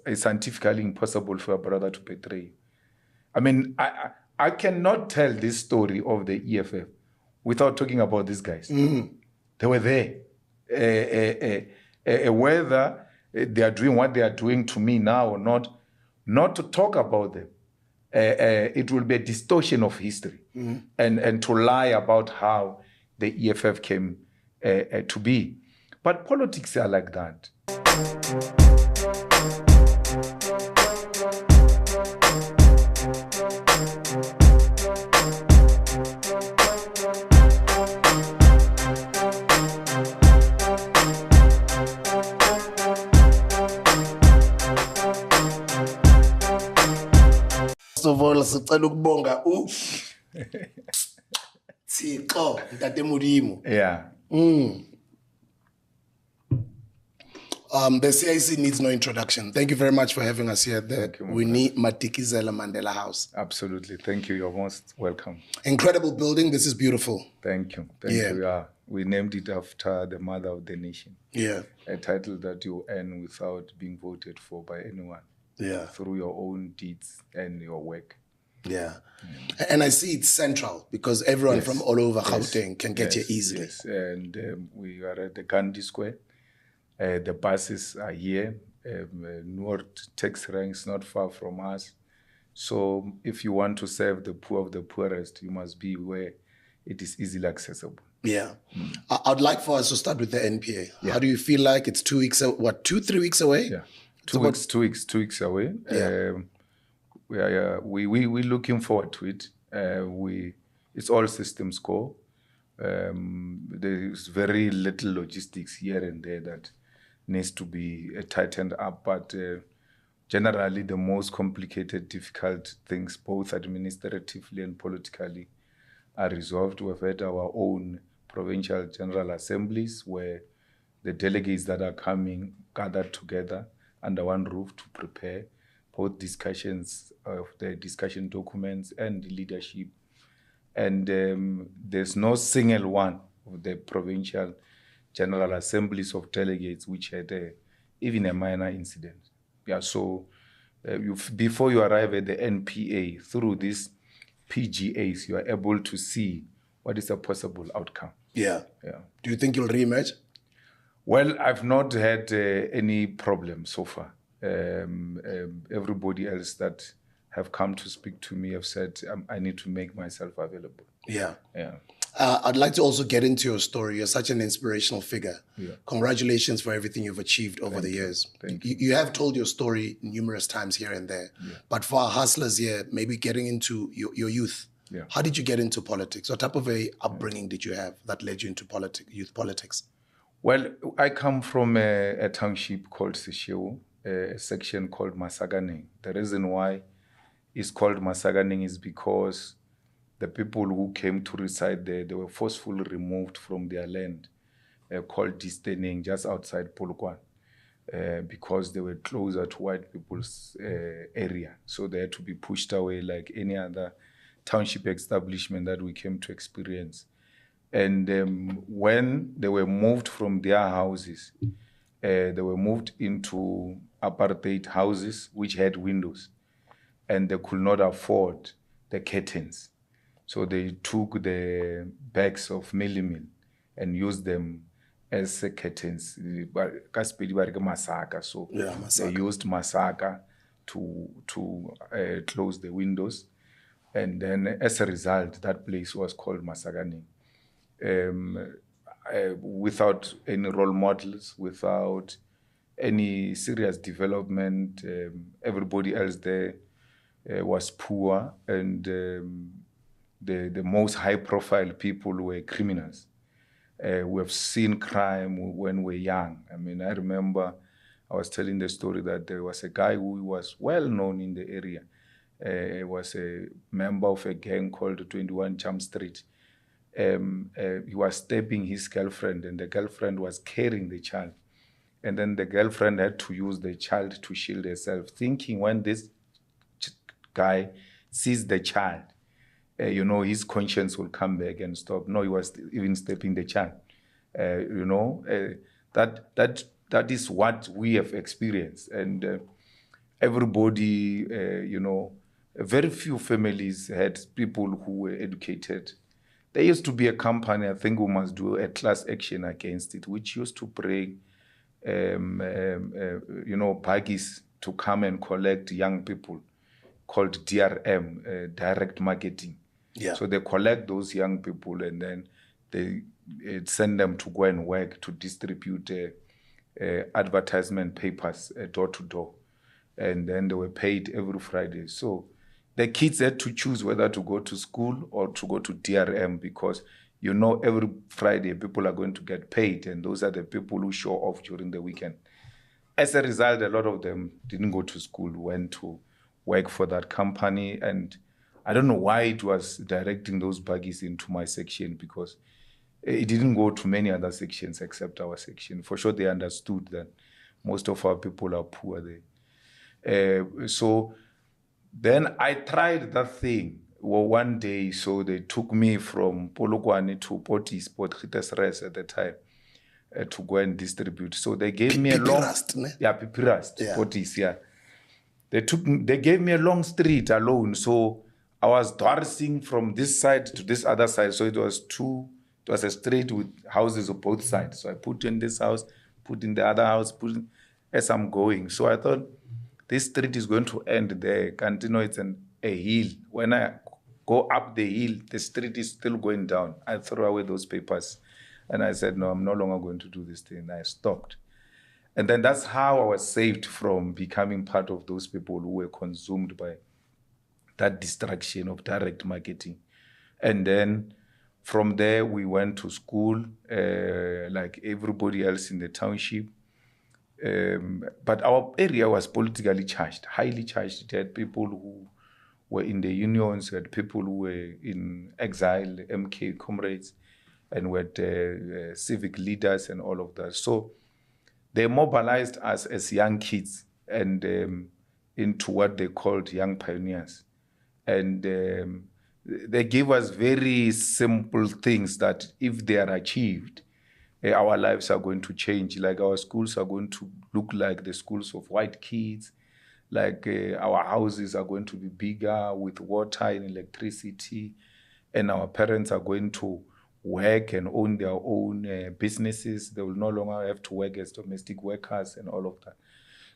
it's scientifically impossible for a brother to betray you. I mean, I cannot tell this story of the EFF without talking about these guys. They were there. Whether they are doing what they are doing to me now or not to talk about them, it will be a distortion of history and to lie about how the EFF came to be. But politics are like that. First of all, sicela ukubonga Thixo ntate Modimo. Yeah. The CIC needs no introduction. Thank you very much for having us here at the Matikizela Mandela House. Absolutely. Thank you. You're most welcome. Incredible building. This is beautiful. Thank you. Thank you. Yeah. We named it after the mother of the nation. Yeah. A title that you earn without being voted for by anyone. Yeah. Through your own deeds and your work. Yeah. And I see it's central because everyone from all over Gauteng can get here easily. Yes. And we are at the Gandhi Square. The buses are here. Noord taxi ranks not far from us. So if you want to serve the poor of the poorest, you must be where it is easily accessible. Yeah. I'd like for us to start with the NPA. Yeah. How do you feel like it's 2 weeks, 3 weeks away? Yeah. 2 weeks away. Yeah. We're looking forward to it. It's all systems go. There's very little logistics here and there that needs to be tightened up, but generally the most complicated, difficult things, both administratively and politically, are resolved. We've had our own provincial general assemblies where the delegates that are coming gathered together under one roof to prepare both discussions of the discussion documents and the leadership. And there's no single one of the provincial general assemblies of delegates which had even a minor incident. Yeah, so before you arrive at the NPA, through these PGAs, you are able to see what is a possible outcome. Yeah. Do you think you'll reemerge? Well, I've not had any problem so far. Everybody else that have come to speak to me have said I need to make myself available. Yeah. Yeah. I'd like to also get into your story. You're such an inspirational figure. Yeah. Congratulations for everything you've achieved over the years. Thank you. You have told your story numerous times here and there. Yeah. But for our hustlers here, maybe getting into your youth, how did you get into politics? What type of a upbringing did you have that led you into youth politics? Well, I come from a township called Seshego, a section called Masaganing. The reason why it's called Masaganing is because the people who came to reside there, they were forcefully removed from their land, called Distening, just outside Polokwane, because they were closer to white people's area. So they had to be pushed away like any other township establishment that we came to experience. And when they were moved from their houses, they were moved into apartheid houses which had windows, and they could not afford the curtains. So they took the bags of mealie and used them as curtains. So they used masaka to close the windows. And then as a result, that place was called Masagani. Without any role models, without any serious development, everybody else there was poor, and the most high-profile people were criminals. We have seen crime when we were young. I mean, I remember I was telling the story that there was a guy who was well-known in the area. He was a member of a gang called 21 Jump Street. He was stabbing his girlfriend, and the girlfriend was carrying the child. And then the girlfriend had to use the child to shield herself, thinking when this guy sees the child, his conscience will come back and stop. No, he was even stabbing the child. That is what we have experienced. And everybody, very few families had people who were educated. There used to be a company, I think we must do a class action against it, which used to bring, buggies to come and collect young people, called DRM, direct marketing. Yeah. So they collect those young people and then they send them to go and work to distribute advertisement papers door to door. And then they were paid every Friday. So the kids had to choose whether to go to school or to go to DRM because, every Friday people are going to get paid. And those are the people who show off during the weekend. As a result, a lot of them didn't go to school, went to work for that company. And I don't know why it was directing those buggies into my section because it didn't go to many other sections except our section. For sure, they understood that most of our people are poor there. So then I tried that thing. Well, one day, so they took me from Polokwane to Port Gietersrus at the time to go and distribute. So they gave me a long... Pipirast, yeah. Portis, yeah. They gave me a long street alone. So I was dancing from this side to this other side. So it was a street with houses on both sides. So I put in this house, put in the other house, as I'm going. So I thought, this street is going to end there. It's a hill. When I go up the hill, the street is still going down. I threw away those papers. And I said, no, I'm no longer going to do this thing. I stopped. And then that's how I was saved from becoming part of those people who were consumed by that distraction of direct marketing. And then from there, we went to school, like everybody else in the township. But our area was politically charged, highly charged. It had people who were in the unions, we had people who were in exile, MK comrades, and we had civic leaders and all of that. So they mobilized us as young kids and into what they called young pioneers. And they gave us very simple things that if they are achieved, our lives are going to change. Like our schools are going to look like the schools of white kids. Like our houses are going to be bigger with water and electricity. And our parents are going to work and own their own businesses. They will no longer have to work as domestic workers and all of that.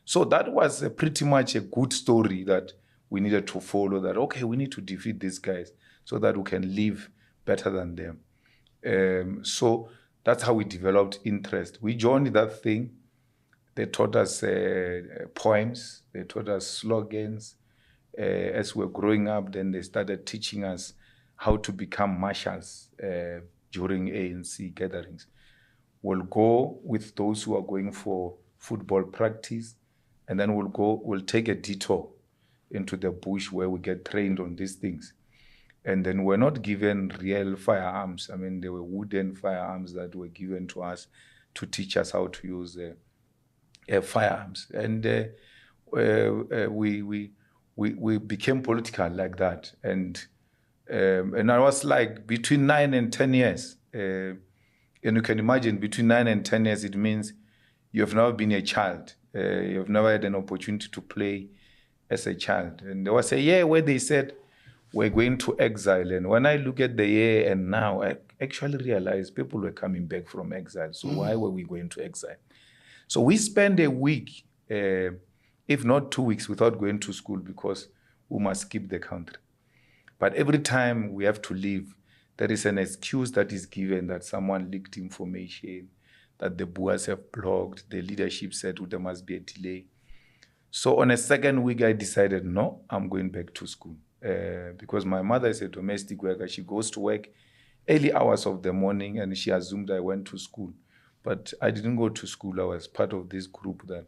So that was pretty much a good story that we needed to follow, that, okay, we need to defeat these guys so that we can live better than them. So that's how we developed interest. We joined that thing. They taught us poems. They taught us slogans. As we were growing up, then they started teaching us how to become marshals during ANC gatherings. We'll go with those who are going for football practice, and then we'll take a detour into the bush where we get trained on these things. And then we're not given real firearms. I mean, they were wooden firearms that were given to us to teach us how to use firearms. And we became political like that. And I was like between 9 and 10 years. And you can imagine between 9 and 10 years, it means you have never been a child. You have never had an opportunity to play as a child. And there was a year where they said, we're going to exile. And when I look at the year and now, I actually realize people were coming back from exile. So why were we going to exile? So we spent a week, if not 2 weeks, without going to school because we must keep the country. But every time we have to leave, there is an excuse that is given that someone leaked information, that the Boers have blocked, the leadership said there must be a delay. So on a second week, I decided, no, I'm going back to school. Because my mother is a domestic worker. She goes to work early hours of the morning and she assumed I went to school. But I didn't go to school. I was part of this group that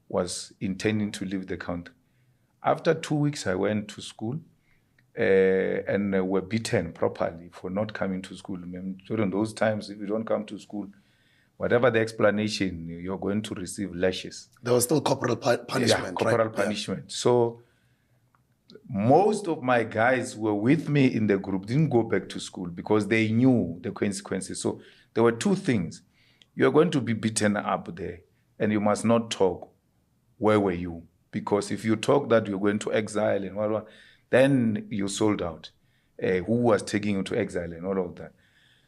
was intending to leave the country. After 2 weeks, I went to school and were beaten properly for not coming to school. During those times, if you don't come to school, whatever the explanation, you're going to receive lashes. There was still corporal punishment, yeah, corporal right? punishment. Yeah. So most of my guys who were with me in the group didn't go back to school because they knew the consequences. So there were two things. You're going to be beaten up there and you must not talk. Where were you? Because if you talk that you're going to exile and what, then you sold out. Who was taking you to exile and all of that?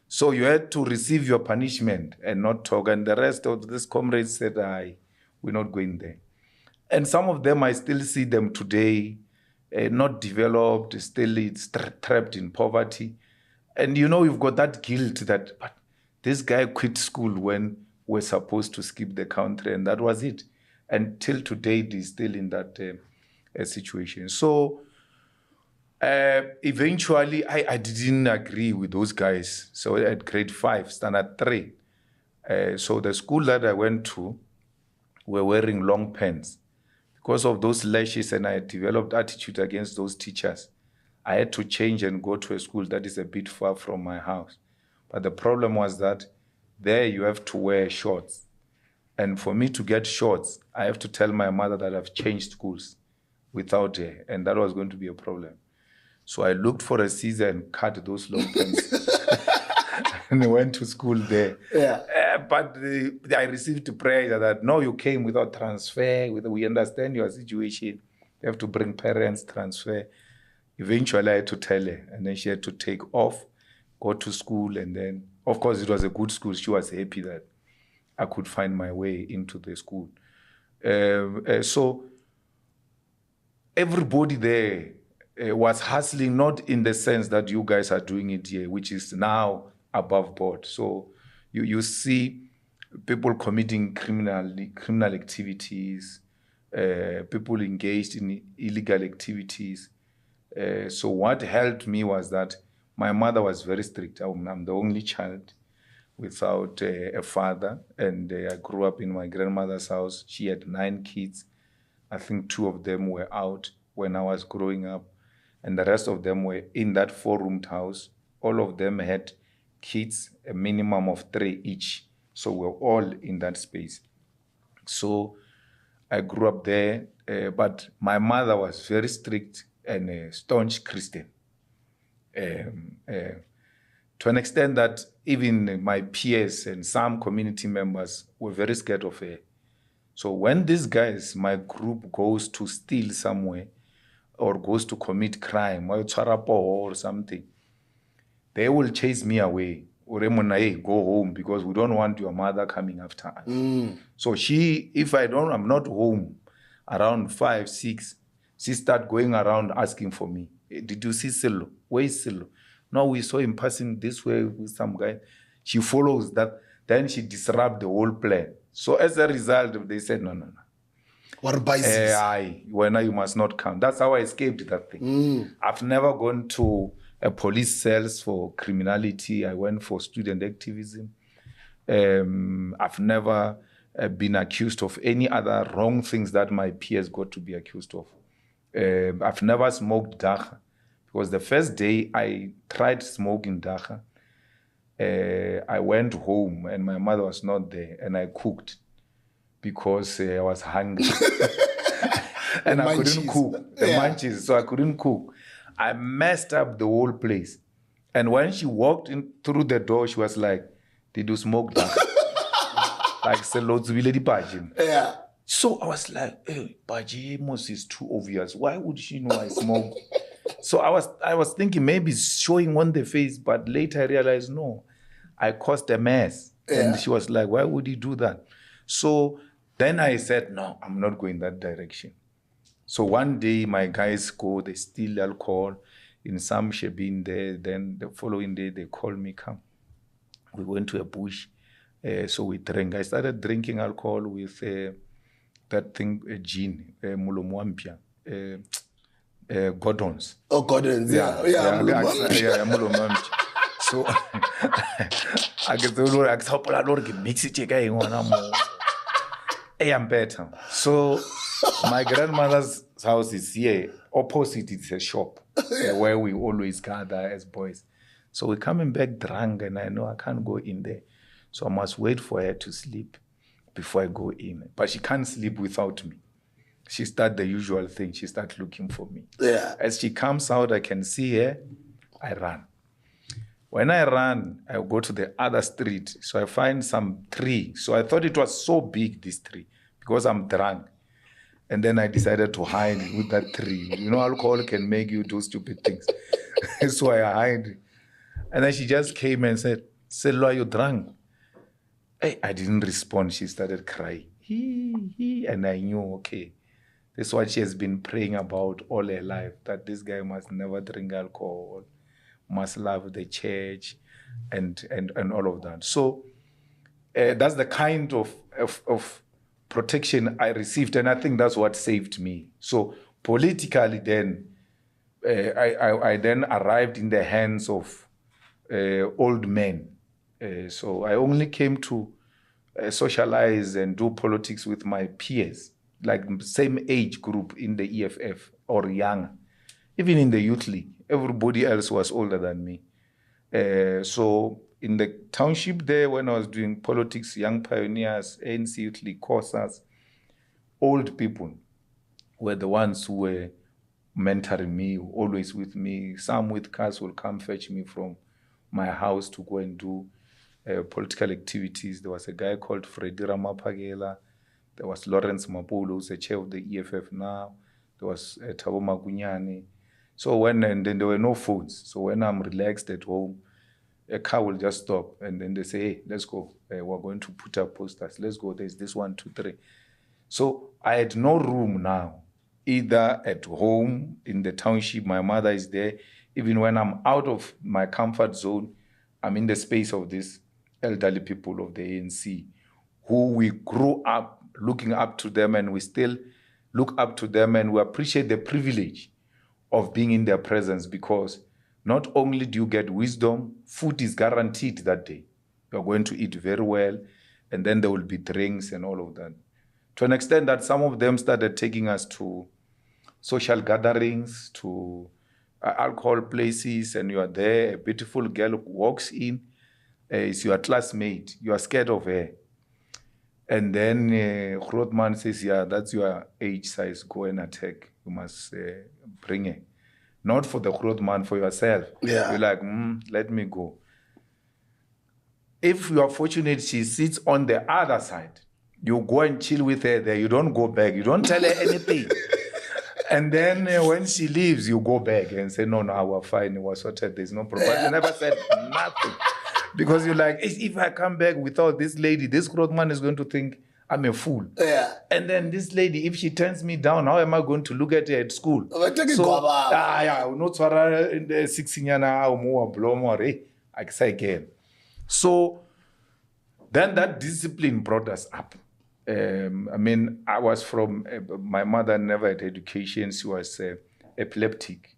So you had to receive your punishment and not talk. And the rest of these comrades said, we're not going there. And some of them, I still see them today, not developed, still trapped in poverty. And you've got that guilt that, but this guy quit school when we're supposed to skip the country, and that was it. And till today, he's still in that situation. So eventually, I didn't agree with those guys. So at grade 5, standard 3. So the school that I went to were wearing long pants. Because of those lashes, and I developed attitude against those teachers, I had to change and go to a school that is a bit far from my house. But the problem was that there you have to wear shorts. And for me to get shorts, I have to tell my mother that I've changed schools without her, and that was going to be a problem. So I looked for a scissor and cut those long pants and I went to school there. But I received prayer that, no, you came without transfer. We understand your situation. You have to bring parents, transfer. Eventually, I had to tell her, and then she had to take off, go to school, and then, of course, it was a good school. She was happy that I could find my way into the school. So everybody there was hustling, not in the sense that you guys are doing it here, which is now above board. So you see people committing criminal activities, people engaged in illegal activities. So what helped me was that my mother was very strict. I'm the only child without a father, and I grew up in my grandmother's house. She had 9 kids. I think 2 of them were out when I was growing up, and the rest of them were in that 4-roomed house. All of them had kids, a minimum of 3 each. So we're all in that space. So I grew up there, but my mother was very strict and a staunch Christian. To an extent that even my peers and some community members were very scared of her. So when these guys, my group, goes to steal somewhere or goes to commit crime or something, they will chase me away. Or go home because we don't want your mother coming after us. So if I'm not home around 5, 6, she started going around asking for me. Did you see Silo? Where is Silo? No, we saw him passing this way with some guy. She follows that. Then she disrupts the whole plan. So as a result, they said, no. What about when you must not come. That's how I escaped that thing. I've never gone to a police cells for criminality. I went for student activism. I've never been accused of any other wrong things that my peers got to be accused of. I've never smoked dagga, because the first day I tried smoking dagga, I went home and my mother was not there, and I cooked because I was hungry. And I couldn't cook. The munchies, so I couldn't cook. I messed up the whole place. And when she walked in through the door, she was like, did you smoke that? Yeah. So I was like, hey, Bajimos is too obvious. Why would she know I smoke? So I was thinking maybe it's showing on the face, but later I realized, no, I caused a mess. Yeah. And she was like, why would you do that? So then I said, no, I'm not going that direction. So one day my guys go, they steal alcohol in some shebeen there. Then the following day they call me, come. We went to a bush, so we drank. I started drinking alcohol with that thing, gin, mulomwampia, Gordons. Oh, Gordons, yeah. Mulomwampia. So I get the mix it. I'm better. So my grandmother's house is here. Opposite, it's a shop where we always gather as boys. So we're coming back drunk, and I know I can't go in there. So I must wait for her to sleep before I go in. But she can't sleep without me. She starts the usual thing. She starts looking for me. Yeah. As she comes out, I can see her. I run. When I run, I go to the other street. So I find some tree. So I thought it was so big, this tree, because I'm drunk. And then I decided to hide with that tree. You know, alcohol can make you do stupid things. So I hid. And then she just came and said, Selwa, you drunk? Hey, I didn't respond. She started crying. And I knew, okay, this is what she has been praying about all her life, that this guy must never drink alcohol, must love the church, and all of that. So that's the kind of protection I received, and I think that's what saved me. So politically then, I then arrived in the hands of old men. So I only came to socialize and do politics with my peers, like same age group in the EFF or younger. Even in the youth league, everybody else was older than me. So in the township there, when I was doing politics, young pioneers, ANC youth league courses, old people were the ones who were mentoring me, always with me. Some with cars will come fetch me from my house to go and do political activities. There was a guy called Freddy Ramaphosa. There was Lawrence Mapolo, who's the chair of the EFF now. There was Thabo Magunyane. So and then there were no phones. So when I'm relaxed at home, a car will just stop, and then they say, hey, let's go. We're going to put up posters. Let's go. There's this 1, 2, 3. So I had no room now, either at home, in the township, my mother is there. Even when I'm out of my comfort zone, I'm in the space of these elderly people of the ANC, who we grew up looking up to them, and we still look up to them, and we appreciate the privilege of being in their presence, because not only do you get wisdom, food is guaranteed that day. You're going to eat very well, and then there will be drinks and all of that. To an extent that some of them started taking us to social gatherings, to alcohol places, and you are there, a beautiful girl walks in, is your classmate, you are scared of her. And then Grootman says, yeah, that's your age size, go and attack. You must bring her. Not for the Grootman, for yourself. Yeah. You're like, let me go. If you are fortunate, she sits on the other side. You go and chill with her there. You don't go back. You don't tell her anything. And then when she leaves, you go back and say, no, we're fine. It was sorted. There's no problem. But you never said nothing. Because you're like, if I come back without this lady, this Grootman is going to think I'm a fool. Yeah. And then this lady, if she turns me down, how am I going to look at her at school? So then that discipline brought us up. I was from, my mother never had education. She was epileptic.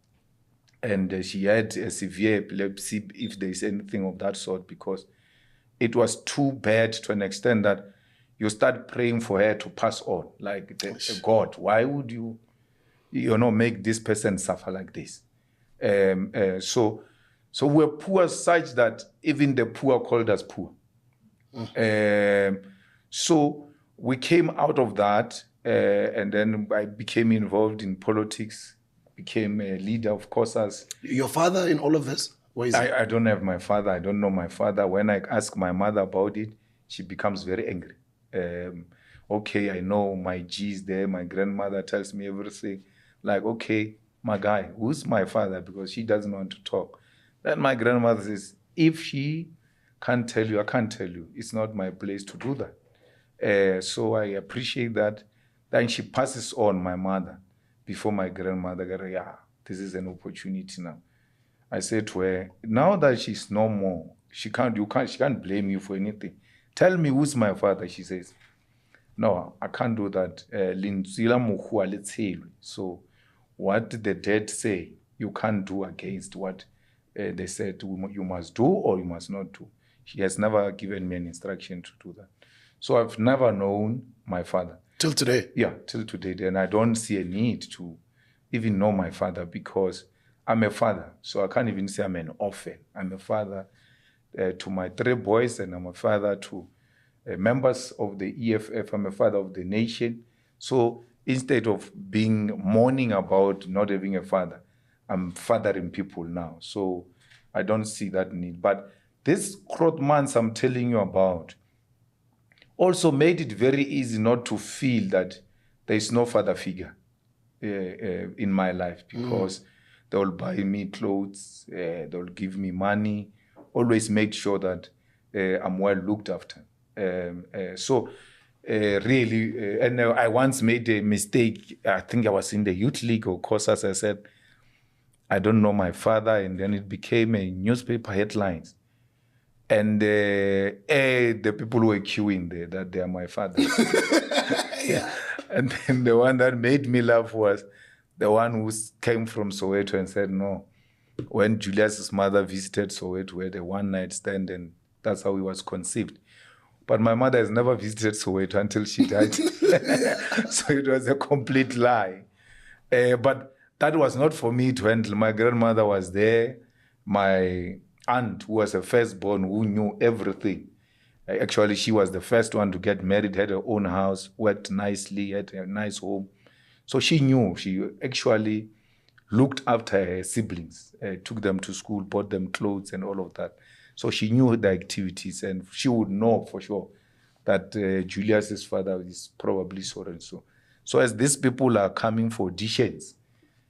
And she had a severe epilepsy, if there is anything of that sort, because it was too bad to an extent that you start praying for her to pass on. Like, God, why would you make this person suffer like this? So we're poor such that even the poor called us poor. So we came out of that, and then I became involved in politics, became a leader of COSAS. Your father in all of this? Where is he? I don't have my father. I don't know my father. When I ask my mother about it, she becomes very angry. Okay, I know my G's there. My grandmother tells me everything. Like, okay, my guy, who's my father? Because she doesn't want to talk. Then my grandmother says, if she can't tell you, I can't tell you. It's not my place to do that. So I appreciate that. Then she passes on my mother before my grandmother goes, yeah, this is an opportunity now. I said to her, now that she's no more, she can't blame you for anything. Tell me who's my father, she says. No, I can't do that. So what the dead say, you can't do against what they said you must do or you must not do. She has never given me an instruction to do that. So I've never known my father. Till today? Yeah, till today. And I don't see a need to even know my father because I'm a father. So I can't even say I'm an orphan. I'm a father to my 3 boys, and I'm a father to members of the EFF. I'm a father of the nation. So instead of mourning about not having a father, I'm fathering people now. So I don't see that need. But this Grootmans I'm telling you about also made it very easy not to feel that there's no father figure in my life, because they will buy me clothes, they'll give me money, always make sure that I'm well looked after. Really, and I once made a mistake. I think I was in the youth league or course, as I said, I don't know my father, and then it became a newspaper headlines. And the people were queuing there that they are my father. Yeah. And then the one that made me laugh was the one who came from Soweto and said, no, when Julius's mother visited Soweto, we had a one-night stand, and that's how he was conceived. But my mother has never visited Soweto until she died. So it was a complete lie. But that was not for me to handle. My grandmother was there. My aunt, who was a firstborn, who knew everything. Actually, she was the first one to get married, had her own house, worked nicely, had a nice home. So she knew. She actually looked after her siblings, took them to school, bought them clothes and all of that. So she knew the activities, and she would know for sure that Julius's father is probably so and so. So as these people are coming for auditions,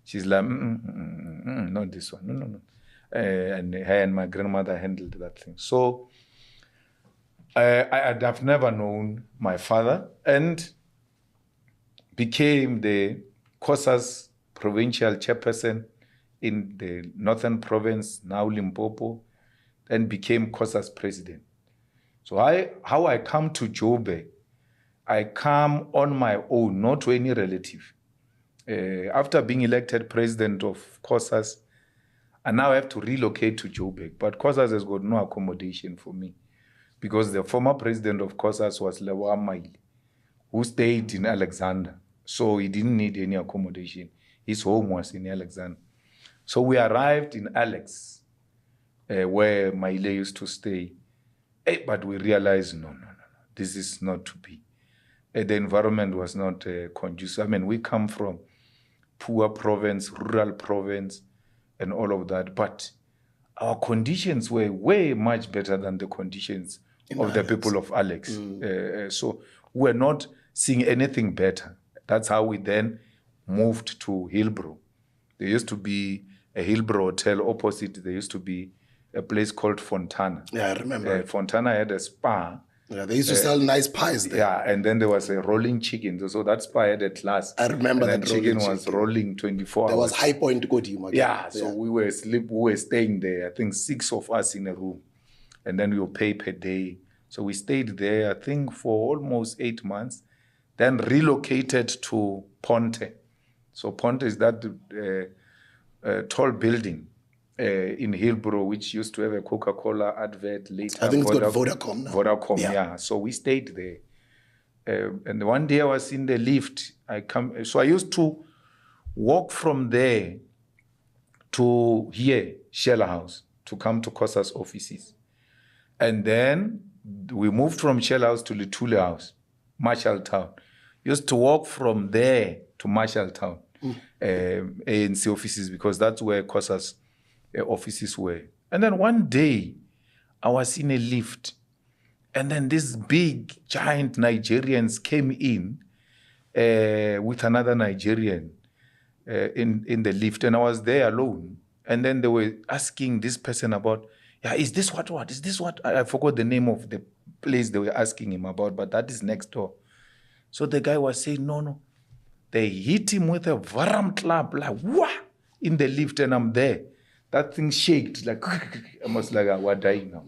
she's like, not this one, no. And her and my grandmother handled that thing. So I'd have never known my father, and became the COSAS provincial chairperson in the Northern Province, now Limpopo, and became COSAS president. So how I come to Joburg, I come on my own, not to any relative. After being elected president of COSAS, I now have to relocate to Joburg. But COSAS has got no accommodation for me, because the former president of COSAS was Lewa Maile, who stayed in Alexander. So he didn't need any accommodation. His home was in Alexander. So we arrived in Alex, where Maile used to stay. But we realized, no, this is not to be. The environment was not conducive. I mean, we come from poor province, rural province, and all of that. But our conditions were way much better than the conditions of the people of Alex. So we're not seeing anything better. That's how we then moved to Hillbrow. There used to be a Hillbrow hotel opposite. There used to be a place called Fontana. Yeah, I remember. Fontana had a spa. Yeah, they used to sell nice pies there. Yeah, and then there was a rolling chicken. So that spa had a class. I remember and that chicken was rolling 24 there hours. was High Point Godimo. Yeah, so we were staying there. I think 6 of us in a room. And then we would pay per day. So we stayed there, I think, for almost 8 months. Then relocated to Ponte. So Ponte is that tall building in Hillbrow, which used to have a Coca-Cola advert later. I think it's called Vodacom now. Vodacom, yeah. So we stayed there. And one day I was in the lift. So I used to walk from there to here, Shella House, to come to COSAS offices. And then we moved from Shella House to Lithule House, Marshalltown. Used to walk from there to Marshalltown, ANC offices, because that's where COSAS offices were. And then one day, I was in a lift, and then these big, giant Nigerians came in with another Nigerian in the lift, and I was there alone. And then they were asking this person about, is this what? Is this what? I forgot the name of the place they were asking him about, but that is next door. So the guy was saying, no. They hit him with a varam clap, like, wah, in the lift, and I'm there. That thing shaked, like, almost like we're dying now.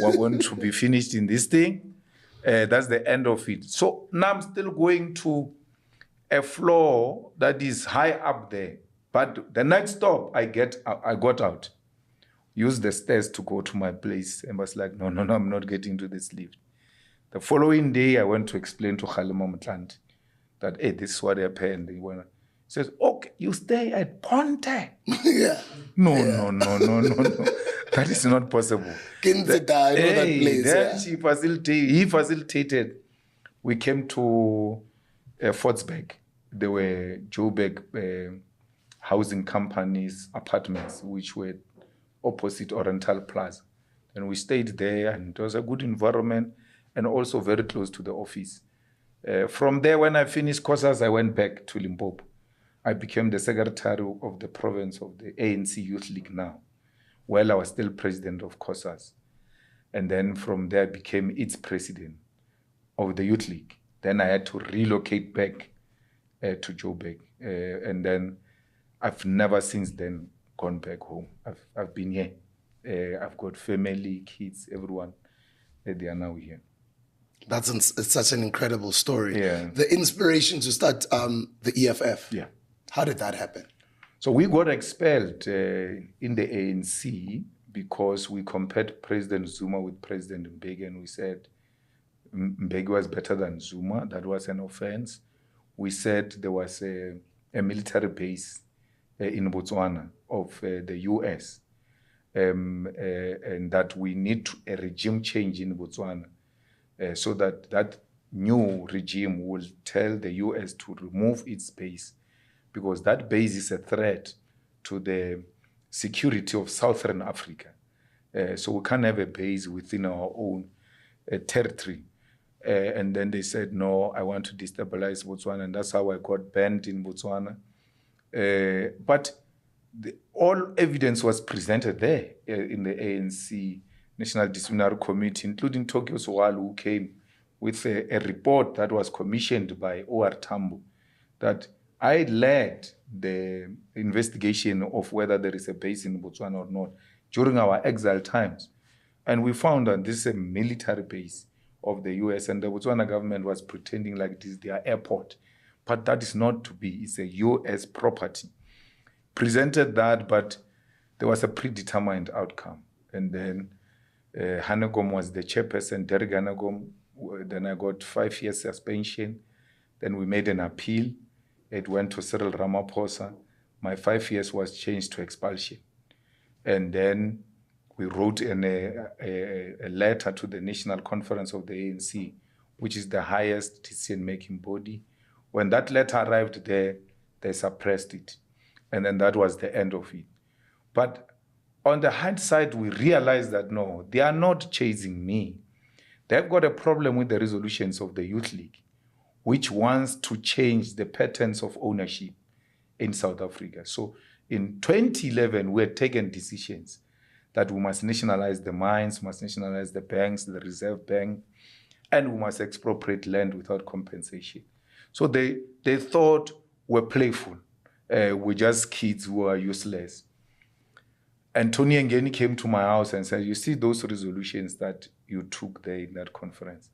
We're going to be finished in this thing. That's the end of it. So now I'm still going to a floor that is high up there. But the next stop, I got out. Used the stairs to go to my place. And was like, no, I'm not getting to this lift. The following day, I went to explain to Khalima Mutlanti that, this is what happened. He says, okay, you stay at Ponte. Yeah. No. That is not possible. Kinsita, I know that place. Then he facilitated. We came to Fortsburg. There were Joburg housing companies, apartments, which were opposite Oriental Plaza. And we stayed there, and it was a good environment, and also very close to the office. From there, when I finished courses, I went back to Limpopo. I became the secretary of the province of the ANC Youth League now, while I was still president of COSAS. And then from there, I became its president of the Youth League. Then I had to relocate back to Joburg. And then I've never since then gone back home. I've been here. I've got family, kids, everyone. They are now here. It's such an incredible story. Yeah. The inspiration to start the EFF. Yeah. How did that happen? So we got expelled in the ANC because we compared President Zuma with President Mbeki, and we said Mbeki was better than Zuma. That was an offense. We said there was a military base in Botswana of the US, and that we need a regime change in Botswana so that new regime will tell the US to remove its base, because that base is a threat to the security of Southern Africa. So we can't have a base within our own territory. And then they said, no, I want to destabilize Botswana. And that's how I got banned in Botswana. But all evidence was presented there in the ANC National Disciplinary Committee, including Tokyo Sowal, who came with a report that was commissioned by O.R. Tambo, that I led the investigation of whether there is a base in Botswana or not during our exile times. And we found that this is a military base of the US, and the Botswana government was pretending like this is their airport. But that is not to be. It's a US property. Presented that, but there was a predetermined outcome. And then Hanegom was the chairperson, Derek Hanegom. Then I got 5 years suspension. Then we made an appeal. It went to Cyril Ramaphosa. My 5 years was changed to expulsion. And then we wrote a letter to the National Conference of the ANC, which is the highest decision-making body. When that letter arrived there, they suppressed it. And then that was the end of it. But on the hindsight, we realized that, no, they are not chasing me. They've got a problem with the resolutions of the Youth League, which wants to change the patterns of ownership in South Africa. So in 2011, we had taken decisions that we must nationalize the mines, must nationalize the banks, the Reserve Bank, and we must expropriate land without compensation. So they thought we're playful. We're just kids who are useless. And Tony Ngeni came to my house and said, you see those resolutions that you took there in that conference,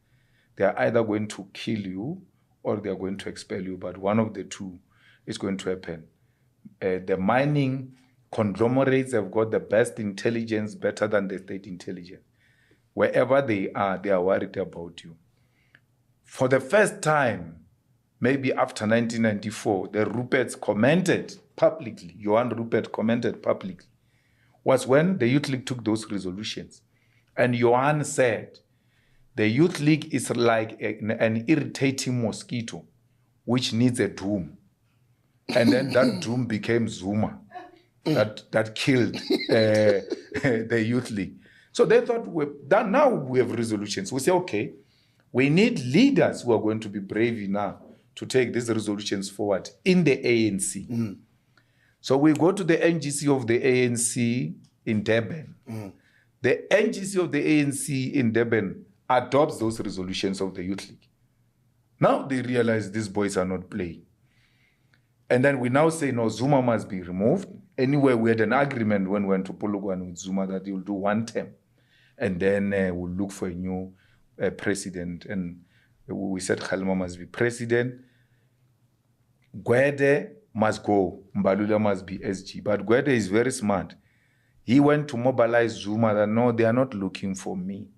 they are either going to kill you or they are going to expel you, but one of the two is going to happen. The mining conglomerates have got the best intelligence, better than the state intelligence. Wherever they are worried about you. For the first time, maybe after 1994, the Ruperts commented publicly, Johan Rupert commented publicly, was when the Youth League took those resolutions. And Johan said, the Youth League is like an irritating mosquito, which needs a doom. And then that doom became Zuma, that killed the Youth League. So they thought, that now we have resolutions. We say, okay, we need leaders who are going to be brave enough to take these resolutions forward in the ANC. Mm. So we go to the NGC of the ANC in Durban. Mm. The NGC of the ANC in Durban adopts those resolutions of the Youth League. Now they realize these boys are not playing. And then we now say, no, Zuma must be removed. Anyway, we had an agreement when we went to Polokwane with Zuma that he will do 1 term. And then we'll look for a new president. And we said Kgalema must be president. Gwede must go. Mbalula must be SG. But Gwede is very smart. He went to mobilize Zuma that, no, they are not looking for me.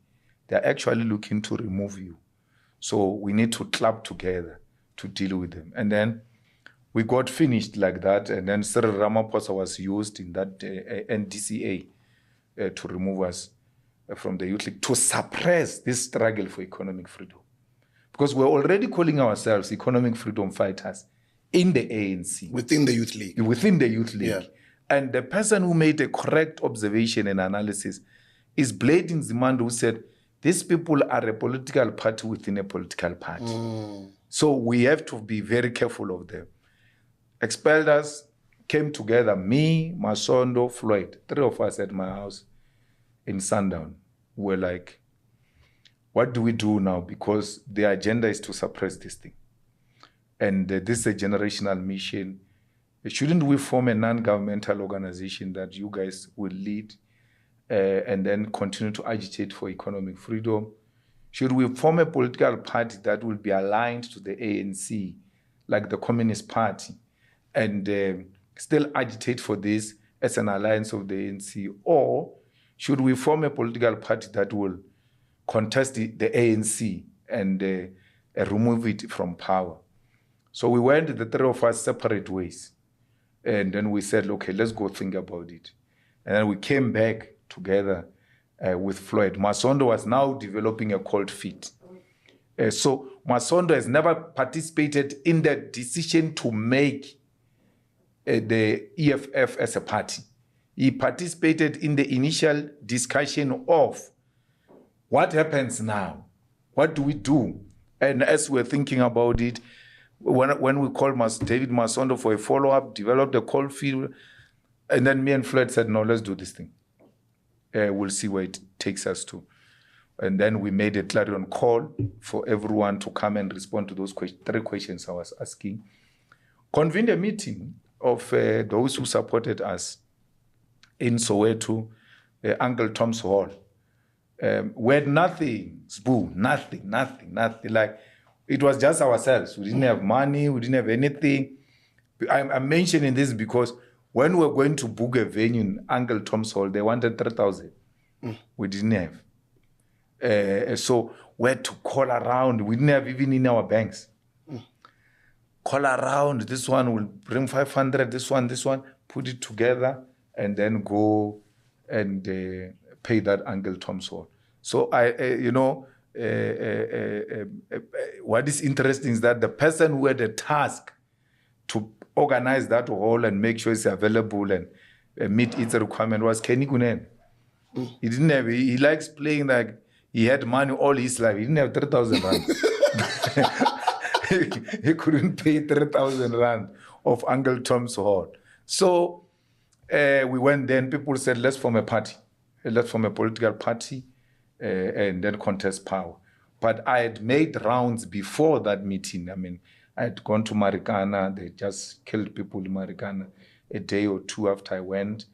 They are actually looking to remove you. So we need to club together to deal with them. And then we got finished like that. And then Cyril Ramaphosa was used in that NDCA to remove us from the Youth League, to suppress this struggle for economic freedom. Because we're already calling ourselves economic freedom fighters in the ANC. Within the Youth League. Within the Youth League. Yeah. And the person who made a correct observation and analysis is Defeating Zuma, who said, these people are a political party within a political party. Mm. So we have to be very careful of them. Expelled us, came together, me, Masondo, Floyd, 3 of us at my house in Sundown. We're like, what do we do now? Because the agenda is to suppress this thing. And this is a generational mission. Shouldn't we form a non-governmental organization that you guys will lead and then continue to agitate for economic freedom? Should we form a political party that will be aligned to the ANC, like the Communist Party, and still agitate for this as an alliance of the ANC? Or should we form a political party that will contest the ANC and remove it from power? So we went, the 3 of us, separate ways. And then we said, okay, let's go think about it. And then we came back together with Floyd. Masondo was now developing a cold feet. So Masondo has never participated in the decision to make the EFF as a party. He participated in the initial discussion of what happens now? What do we do? And as we're thinking about it, when we called David Masondo for a follow-up, developed a cold field, and then me and Floyd said, no, let's do this thing. We'll see where it takes us to. And then we made a clarion call for everyone to come and respond to those 3 questions I was asking. Convened a meeting of those who supported us in Soweto, Uncle Tom's Hall. We had nothing, nothing. Like, it was just ourselves. We didn't have money. We didn't have anything. I'm mentioning this because when we were going to book a venue in Uncle Tom's Hall, they wanted 3,000. We didn't have. So we had to call around. We didn't have even in our banks. Call around. This one will bring 500. This one, put it together, and then go and pay that Uncle Tom's Hall. So what is interesting is that the person who had a task to organize that hall and make sure it's available and meet its requirement was Kenny Gunen. He didn't have, he likes playing like he had money all his life. He didn't have 3,000 rand. He couldn't pay 3,000 rand of Uncle Tom's Hall. So we went then, people said, let's form a party. Let's form a political party and then contest power. But I had made rounds before that meeting. I mean, I had gone to Marikana. They just killed people in Marikana a day or 2 after I went.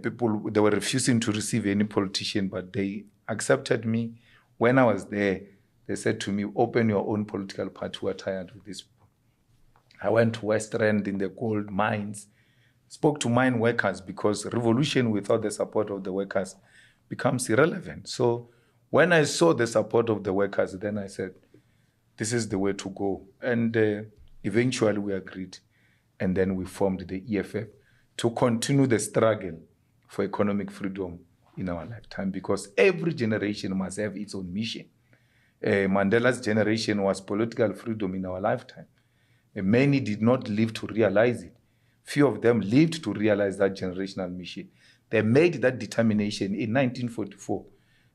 People, they were refusing to receive any politician, but they accepted me. When I was there, they said to me, open your own political party. We're tired with this. I went to West Rand in the gold mines, spoke to mine workers, because revolution without the support of the workers becomes irrelevant. So when I saw the support of the workers, then I said, this is the way to go. And eventually we agreed. And then we formed the EFF to continue the struggle for economic freedom in our lifetime, because every generation must have its own mission. Mandela's generation was political freedom in our lifetime. Many did not live to realize it. Few of them lived to realize that generational mission. They made that determination in 1944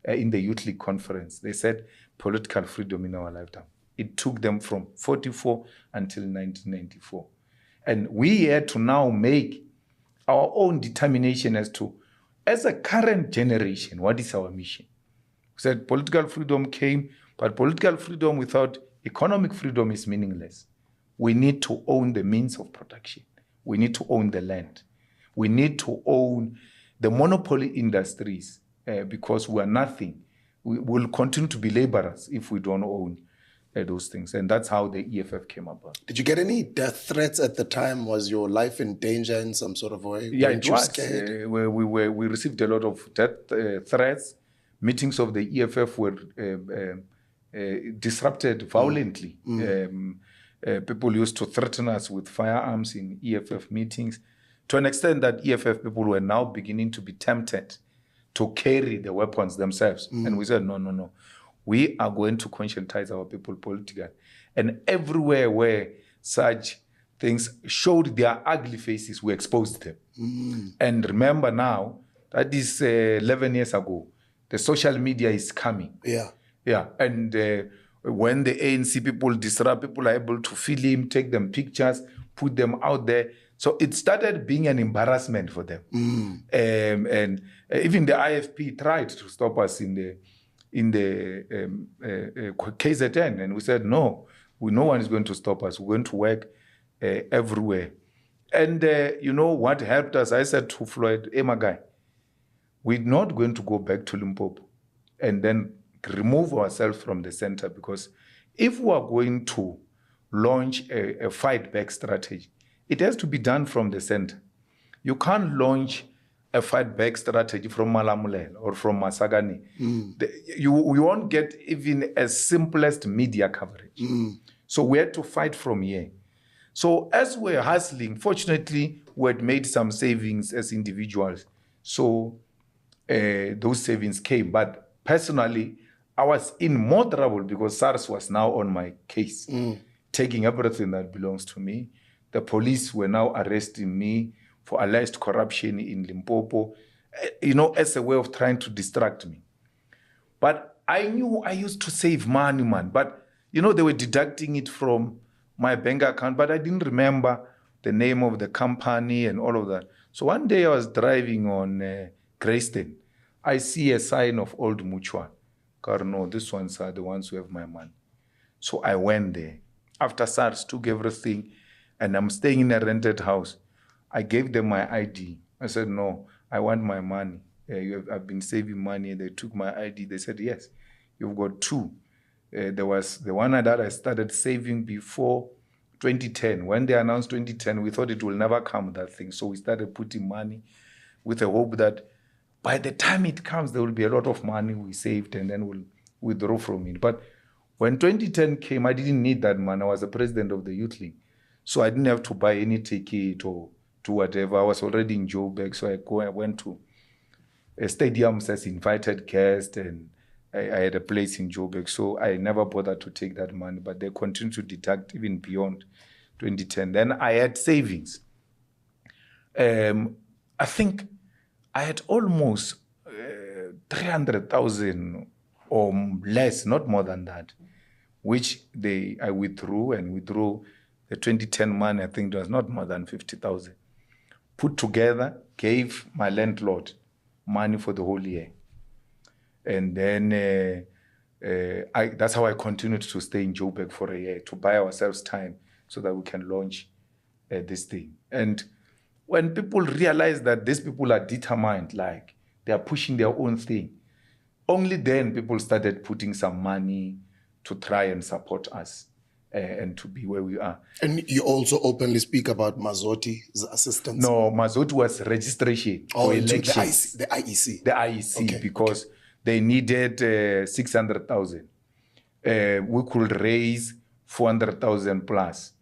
in the Youth League Conference. They said political freedom in our lifetime. It took them from 44 until 1994. And we had to now make our own determination as to, as a current generation, what is our mission? We said political freedom came, but political freedom without economic freedom is meaningless. We need to own the means of production. We need to own the land. We need to own the monopoly industries because we are nothing. We will continue to be laborers if we don't own those things. And that's how the EFF came about. Did you get any death threats at the time? Was your life in danger in some sort of way? Yeah, it was. We received a lot of death threats. Meetings of the EFF were disrupted violently. People used to threaten us with firearms in EFF meetings, to an extent that EFF people were now beginning to be tempted to carry the weapons themselves. And we said, no. We are going to conscientize our people politically. And everywhere where such things showed their ugly faces, we exposed them. And remember now, that is 11 years ago. The social media is coming. Yeah. And When the ANC people disrupt, people are able to film, take them pictures, put them out there. So it started being an embarrassment for them. And even the IFP tried to stop us in the KZN, and we said, no one is going to stop us. We're going to work everywhere. And you know what helped us? I said to Floyd, hey, my guy, we're not going to go back to Limpopo and then remove ourselves from the center, because if we are going to launch a fight back strategy, it has to be done from the center. You can't launch a fight back strategy from Malamulelo or from Masagani. You won't get even a simplest media coverage. So we had to fight from here. So as we're hustling, fortunately, we had made some savings as individuals. So those savings came. But personally, I was in more trouble because SARS was now on my case, taking everything that belongs to me. The police were now arresting me for alleged corruption in Limpopo, as a way of trying to distract me. But I knew I used to save money, man. But, they were deducting it from my bank account, but I didn't remember the name of the company and all of that. So one day I was driving on Greyston. I see a sign of Old Mutual. No, these ones are the ones who have my money. So I went there. After SARS took everything, and I'm staying in a rented house, I gave them my ID. I said, no, I want my money. I've been saving money. They took my ID. They said, yes, you've got two. There was the one that I started saving before 2010. When they announced 2010, we thought it will never come, that thing. So we started putting money with the hope that by the time it comes, there will be a lot of money we saved, and then we'll withdraw from it. But when 2010 came, I didn't need that money. I was the president of the Youth League. So I didn't have to buy any ticket or do whatever. I was already in Joburg, so I went to stadiums as invited guest, and I had a place in Joburg. So I never bothered to take that money, but they continued to deduct even beyond 2010. Then I had savings. I think I had almost 300,000 or less, not more than that, which I withdrew the 2010 money. I think it was not more than 50,000. Put together, gave my landlord money for the whole year. And then that's how I continued to stay in Joburg for a year, to buy ourselves time so that we can launch this thing. And when people realize that these people are determined, like they are pushing their own thing, only then people started putting some money to try and support us and to be where we are. And you also openly speak about Mazoti's assistance? No, Mazotti was registration for elections. The IEC. The IEC, because they needed 600,000. We could raise 400,000 plus.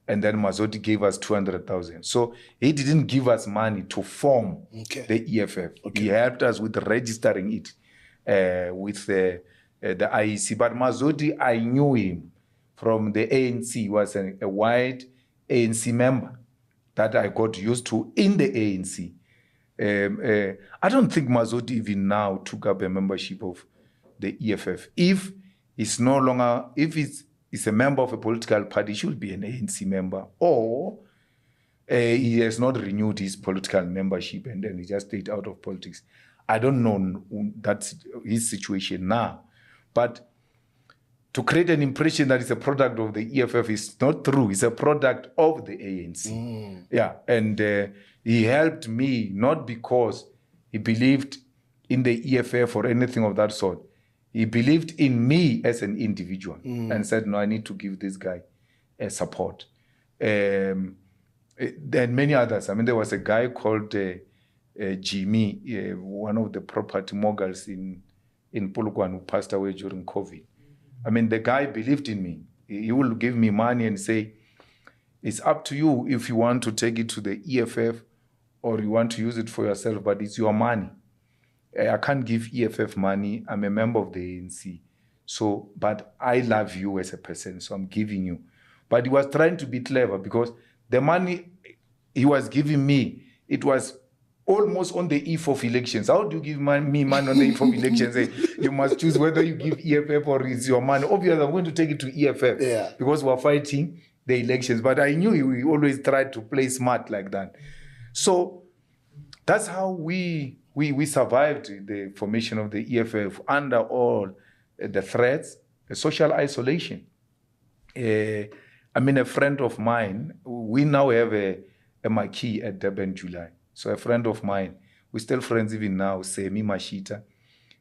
And then Mazotti gave us 200,000. So he didn't give us money to form the EFF. He helped us with registering it with the IEC. But Mazotti, I knew him from the ANC. He was a white ANC member that I got used to in the ANC. I don't think Mazotti even now took up a membership of the EFF. If he's a member of a political party, he should be an ANC member, or he has not renewed his political membership and then he just stayed out of politics. I don't know that's his situation now. But to create an impression that it's a product of the EFF is not true. It's a product of the ANC. Yeah, and he helped me not because he believed in the EFF or anything of that sort. He believed in me as an individual and said, no, I need to give this guy support. Then many others. I mean, there was a guy called Jimmy, one of the property moguls in Polokwane, who passed away during COVID. I mean, the guy believed in me. He will give me money and say, it's up to you if you want to take it to the EFF or you want to use it for yourself, but it's your money. I can't give EFF money. I'm a member of the ANC. So, but I love you as a person, so I'm giving you. But he was trying to be clever because the money he was giving me, it was almost on the eve of elections. How do you give me money on the eve of elections? Say, you must choose whether you give EFF or it's your money. Obviously, I'm going to take it to EFF because we're fighting the elections. But I knew he always tried to play smart like that. So that's how we survived the formation of the EFF under all the threats, the social isolation. A friend of mine, we now have a marquee at Durban, July. So a friend of mine, we're still friends even now, Semi Mashita.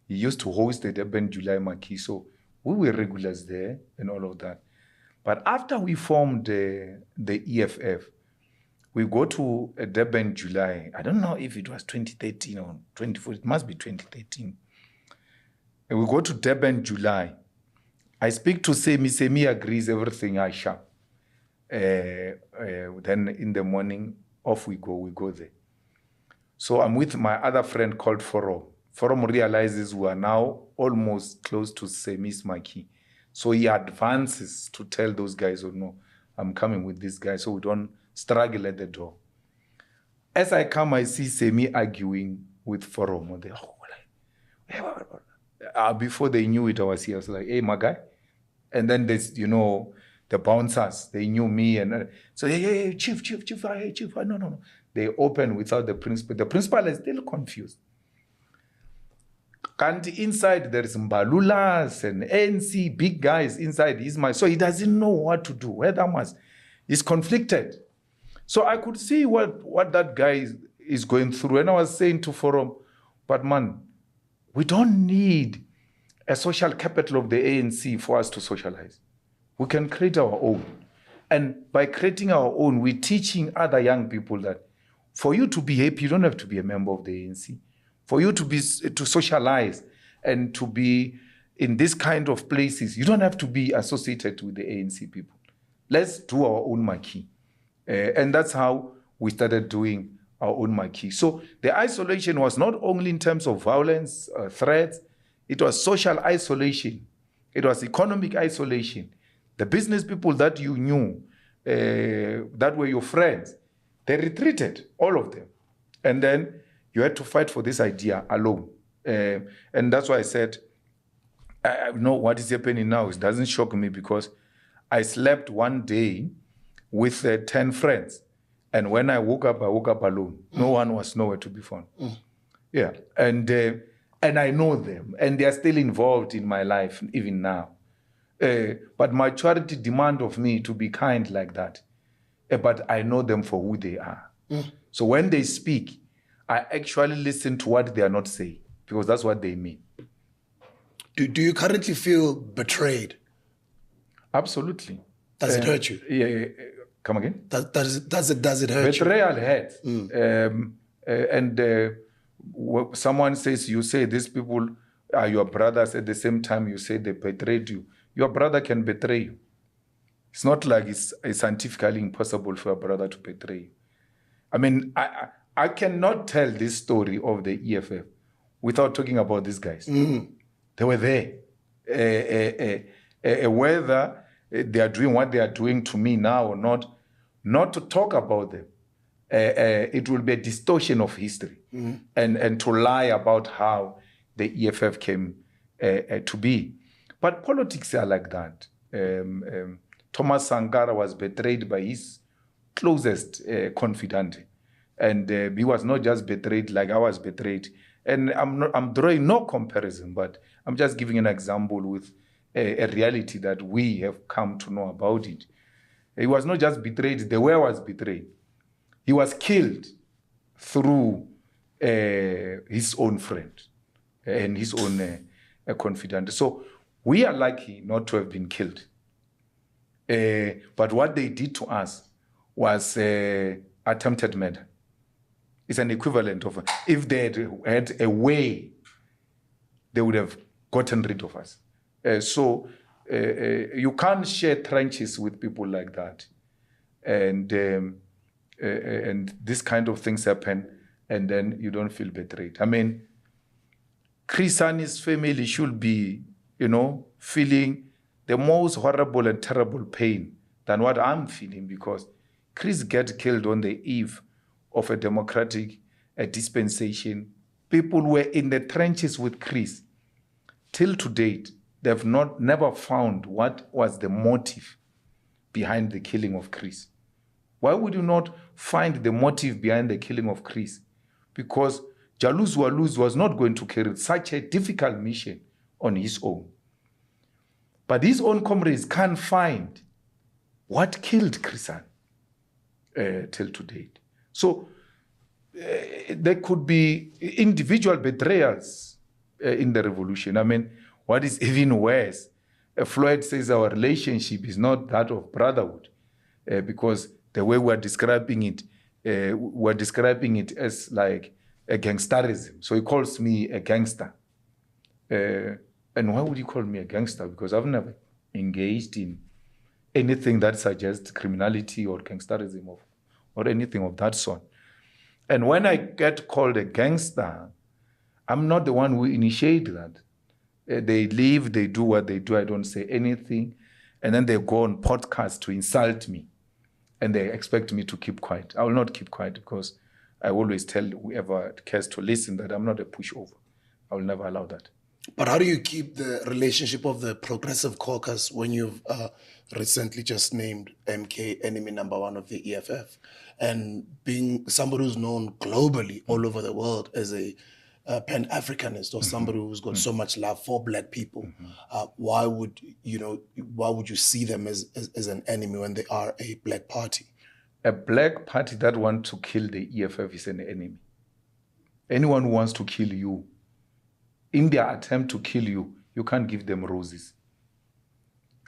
He used to host the Durban, July marquee. So we were regulars there and all of that. But after we formed the EFF, we go to Durban, July. I don't know if it was 2013 or 2014. It must be 2013. And we go to Durban, July. I speak to Semi. Semi agrees everything I sharp. Then in the morning, off we go there. So I'm with my other friend called Forum. Forum realizes we are now almost close to Semi's marquee. So he advances to tell those guys, oh no, I'm coming with this guy, so we don't struggle at the door. As I come, I see Semi arguing with Forum. Before they knew it, I was here. I was like, hey, my guy. And then there's, the bouncers, they knew me. And so, hey, chief, hey, chief. No. They open without the principal. The principal is still confused. Inside, there is Mbalulas and ANC, big guys inside his mind. So he doesn't know what to do. He's conflicted. So I could see what that guy is going through. And I was saying to Forum, but man, we don't need a social capital of the ANC for us to socialize. We can create our own. And by creating our own, we're teaching other young people that for you to be happy, you don't have to be a member of the ANC. For you to socialize and to be in this kind of places, you don't have to be associated with the ANC people. Let's do our own marquee. And that's how we started doing our own marquee. So the isolation was not only in terms of violence, threats, it was social isolation. It was economic isolation. The business people that you knew, that were your friends, they retreated, all of them. And then you had to fight for this idea alone. And that's why I said, I know what is happening now. It doesn't shock me because I slept one day with 10 friends. And when I woke up alone. No one was nowhere to be found. Yeah. And I know them. And they are still involved in my life, even now. But maturity demand of me to be kind like that. But I know them for who they are. So when they speak, I actually listen to what they are not saying, because that's what they mean. Do you currently feel betrayed? Absolutely. Does it hurt you? Yeah. Come again? Does it hurt Betrayal hurts. Someone says, you say these people are your brothers, at the same time you say they betrayed you. Your brother can betray you. It's not like it's scientifically impossible for a brother to betray you. I mean, I cannot tell this story of the EFF without talking about these guys. They were there. Whether they are doing what they are doing to me now or not to talk about them, it will be a distortion of history and to lie about how the EFF came to be. But politics are like that. Thomas Sankara was betrayed by his closest confidant. And he was not just betrayed like I was betrayed. And I'm drawing no comparison, but I'm just giving an example with a reality that we have come to know about it. He was not just betrayed, the way was betrayed. He was killed through his own friend and his own confidant. So we are lucky not to have been killed. But what they did to us was attempted murder. It's an equivalent of, if they had a way, they would have gotten rid of us. So you can't share trenches with people like that. And this kind of things happen, and then you don't feel betrayed. I mean, Chris and his family should be, feeling the most horrible and terrible pain than what I'm feeling, because Chris get killed on the eve of a democratic dispensation. People were in the trenches with Chris. Till to date, they've never found what was the motive behind the killing of Chris. Why would you not find the motive behind the killing of Chris? Because Julius Malema was not going to carry such a difficult mission on his own. But his own comrades can't find what killed Chris till to date. So there could be individual betrayals in the revolution. I mean, what is even worse, Floyd says our relationship is not that of brotherhood, because the way we're describing it as like a gangsterism. So he calls me a gangster. And why would he call me a gangster? Because I've never engaged in anything that suggests criminality or gangsterism or anything of that sort. And when I get called a gangster, I'm not the one who initiated that. They leave, they do what they do, I don't say anything, and then they go on podcasts to insult me, and they expect me to keep quiet. I will not keep quiet, because I always tell whoever cares to listen that I'm not a pushover. I will never allow that. But how do you keep the relationship of the Progressive Caucus when you've recently just named MK enemy number one of the EFF, and being somebody who's known globally all over the world as a Pan-Africanist, or somebody who's got so much love for Black people? Why would you see them as an enemy when they are a Black party? A Black party that wants to kill the EFF is an enemy. Anyone who wants to kill you, in their attempt to kill you, you can't give them roses.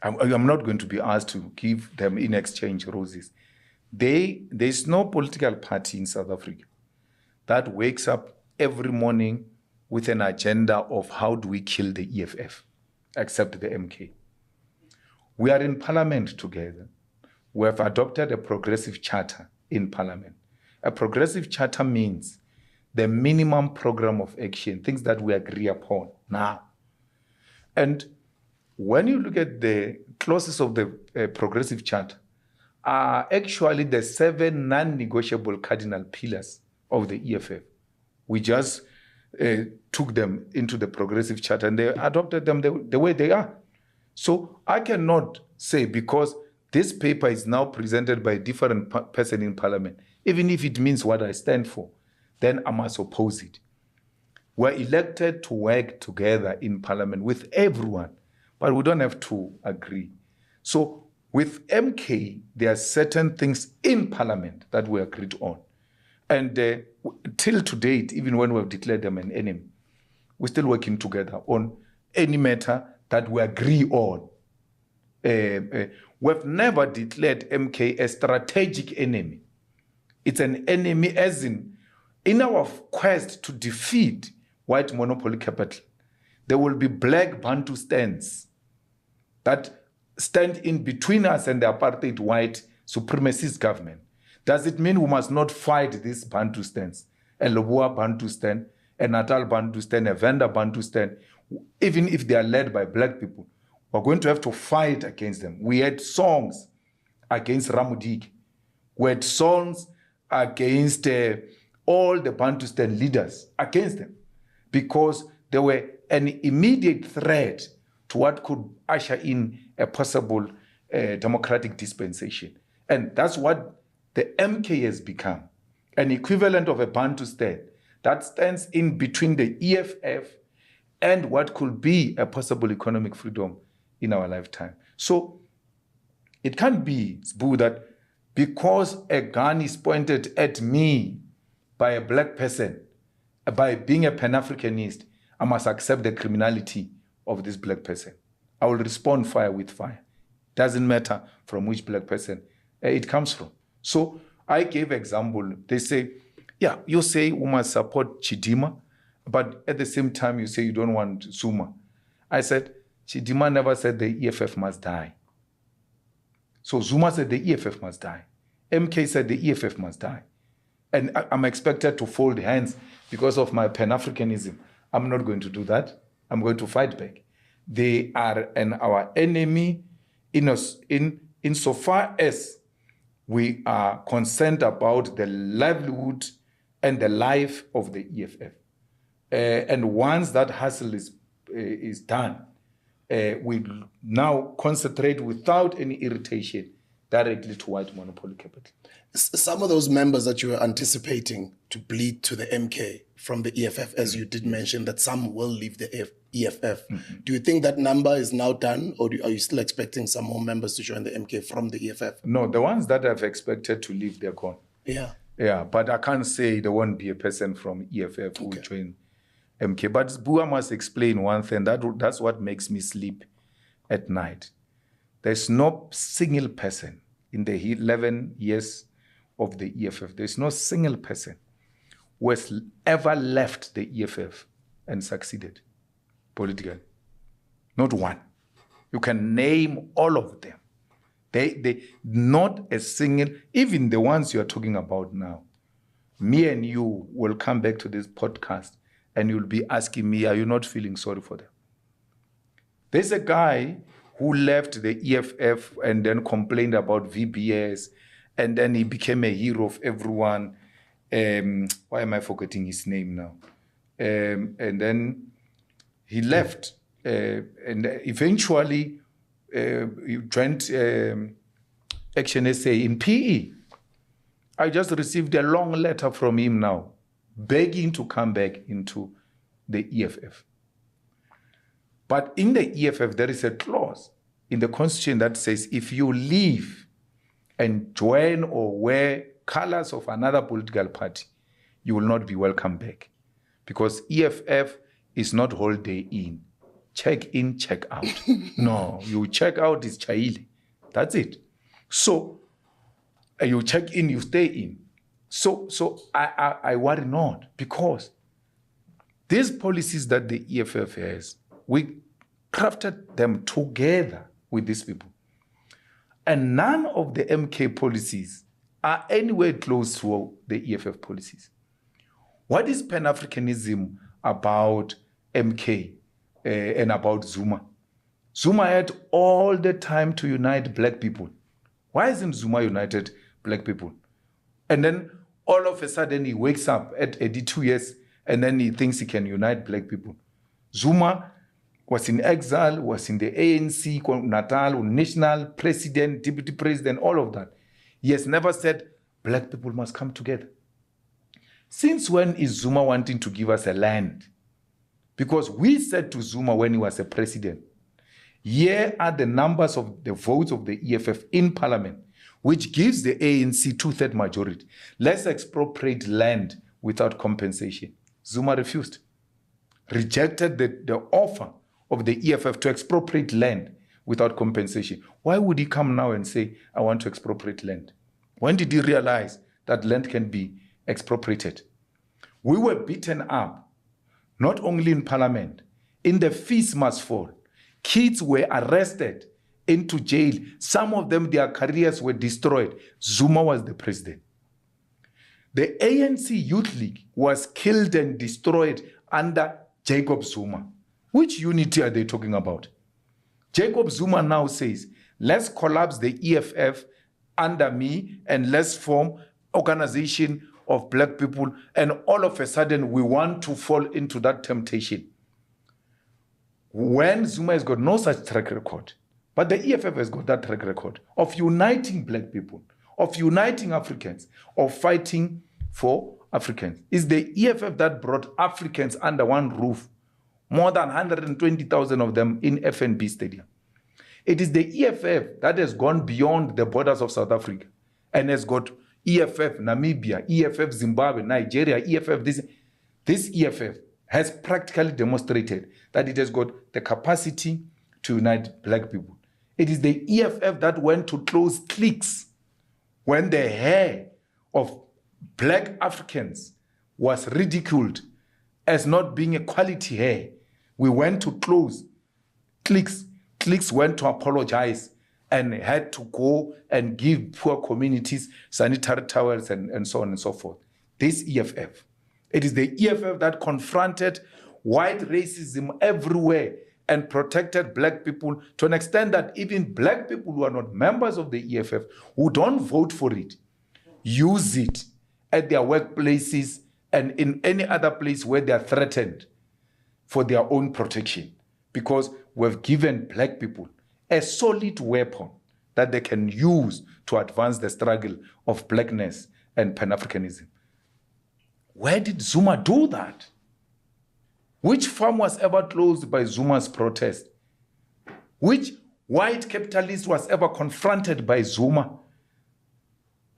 I'm not going to be asked to give them in exchange roses. There's no political party in South Africa that wakes up every morning with an agenda of how do we kill the EFF, except the MK. We are in parliament together. We have adopted a progressive charter in parliament. A progressive charter means the minimum program of action, things that we agree upon now. And when you look at the clauses of the progressive charter, are actually the 7 non-negotiable cardinal pillars of the EFF. We just took them into the progressive charter and they adopted them the way they are. So I cannot say, because this paper is now presented by a different person in parliament, even if it means what I stand for, then I must oppose it. We're elected to work together in parliament with everyone, but we don't have to agree. So with MK, there are certain things in parliament that we agreed on. And till to date, even when we've declared them an enemy, we're still working together on any matter that we agree on. We've never declared MK a strategic enemy. It's an enemy as in our quest to defeat white monopoly capital, there will be Black Bantu stands that stand in between us and the apartheid white supremacist government. Does it mean we must not fight these Bantu stands? A Lobua Bantu stand, a Natal Bantu stand, a Venda Bantu stand, even if they are led by Black people, we're going to have to fight against them. We had songs against Ramudik. We had songs against all the Bantustan leaders, against them, because they were an immediate threat to what could usher in a possible democratic dispensation. And that's what the MK has become, an equivalent of a Bantustan that stands in between the EFF and what could be a possible economic freedom in our lifetime. So it can't be, Sbu, that because a gun is pointed at me by a Black person, by being a Pan-Africanist, I must accept the criminality of this Black person. I will respond fire with fire. Doesn't matter from which Black person it comes from. So I gave example. They say, yeah, you say we must support Chidima, but at the same time you say you don't want Zuma. I said, Chidima never said the EFF must die. So Zuma said the EFF must die. MK said the EFF must die. And I'm expected to fold hands because of my Pan-Africanism. I'm not going to do that. I'm going to fight back. They are our enemy insofar as we are concerned about the livelihood and the life of the EFF. And once that hustle is done, we now concentrate without any irritation directly to white monopoly capital. Some of those members that you were anticipating to bleed to the MK from the EFF, as you did mention, that some will leave the EFF. Do you think that number is now done, or are you still expecting some more members to join the MK from the EFF? No, the ones that I've expected to leave, they're gone. Yeah, but I can't say there won't be a person from EFF who will join MK. But Bua must explain one thing. That's what makes me sleep at night. There's no single person in the 11 years of the EFF, there's no single person who has ever left the EFF and succeeded politically. Not one. You can name all of them. They not a single, even the ones you are talking about now. Me and you will come back to this podcast and you'll be asking me, are you not feeling sorry for them? There's a guy who left the EFF and then complained about VBS, and then he became a hero of everyone. Why am I forgetting his name now? And then he left, and eventually he joined Action SA in PE. I just received a long letter from him now, begging to come back into the EFF. But in the EFF, there is a clause in the constitution that says if you leave and join or wear colors of another political party, you will not be welcome back. Because EFF is not holiday in. Check in, check out. No, you check out is Chaile. That's it. So you check in, you stay in. So I worry not, because these policies that the EFF has, we crafted them together with these people. And none of the MK policies are anywhere close to the EFF policies. What is Pan-Africanism about MK and about Zuma? Zuma had all the time to unite black people. Why isn't Zuma united black people? And then all of a sudden he wakes up at 82 years and then he thinks he can unite black people. Zuma was in exile, was in the ANC, Natal, national, president, deputy president, all of that. He has never said black people must come together. Since when is Zuma wanting to give us a land? Because we said to Zuma when he was a president, here are the numbers of the votes of the EFF in parliament, which gives the ANC 2/3 majority. Let's expropriate land without compensation. Zuma refused, rejected the offer of the EFF to expropriate land without compensation. Why would he come now and say, I want to expropriate land? When did he realize that land can be expropriated? We were beaten up, not only in parliament, in the feast must fall. Kids were arrested into jail. Some of them, their careers were destroyed. Zuma was the president. The ANC Youth League was killed and destroyed under Jacob Zuma. Which unity are they talking about? Jacob Zuma now says, let's collapse the EFF under me and let's form organization of black people, and all of a sudden we want to fall into that temptation. When Zuma has got no such track record, but the EFF has got that track record of uniting black people, of uniting Africans, of fighting for Africans. It's the EFF that brought Africans under one roof, more than 120,000 of them in FNB Stadium. It is the EFF that has gone beyond the borders of South Africa and has got EFF Namibia, EFF Zimbabwe, Nigeria, EFF this. This EFF has practically demonstrated that it has got the capacity to unite black people. It is the EFF that went to close cliques when the hair of black Africans was ridiculed as not being a quality hair. We went to close cliques. Cliques went to apologize and had to go and give poor communities sanitary towels and so on and so forth. This EFF. It is the EFF that confronted white racism everywhere and protected black people to an extent that even black people who are not members of the EFF, who don't vote for it, use it at their workplaces and in any other place where they are threatened for their own protection, because we've given black people a solid weapon that they can use to advance the struggle of blackness and Pan-Africanism. Where did Zuma do that? Which farm was ever closed by Zuma's protest? Which white capitalist was ever confronted by Zuma?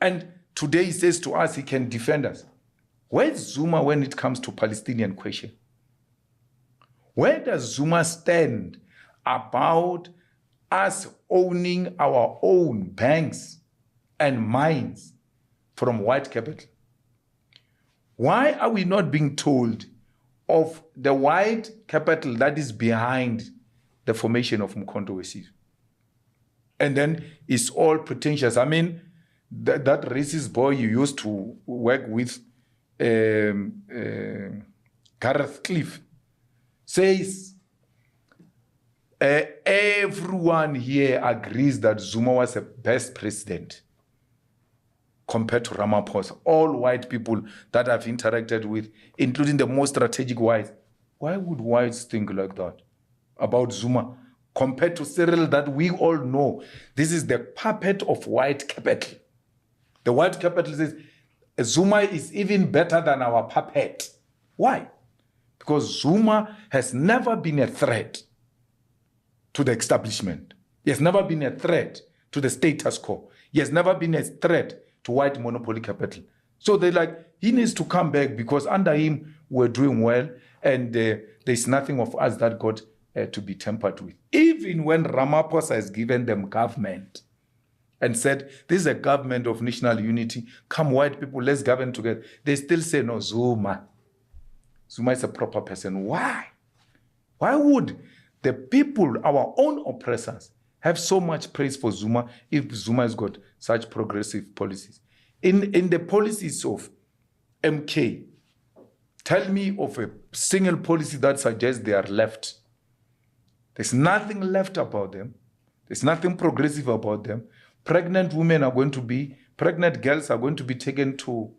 And today he says to us he can defend us. Where's Zuma when it comes to Palestinian question? Where does Zuma stand about us owning our own banks and mines from white capital? Why are we not being told of the white capital that is behind the formation of Mkhonto weSizwe? And then it's all pretentious. I mean, that racist boy you used to work with, Gareth Cliff, says everyone here agrees that Zuma was the best president compared to Ramaphosa. All white people that I've interacted with, including the most strategic whites. Why would whites think like that about Zuma compared to Cyril that we all know? This is the puppet of white capital. The white capital says Zuma is even better than our puppet. Why? Because Zuma has never been a threat to the establishment. He has never been a threat to the status quo. He has never been a threat to white monopoly capital. So they're like, he needs to come back because under him we're doing well and there's nothing of us that got to be tampered with. Even when Ramaphosa has given them government and said, this is a government of national unity, come white people, let's govern together. They still say, no, Zuma is a proper person. Why? Why would the people, our own oppressors, have so much praise for Zuma if Zuma has got such progressive policies? In the policies of MK, tell me of a single policy that suggests they are left. There's nothing left about them. There's nothing progressive about them. Pregnant girls are going to be taken to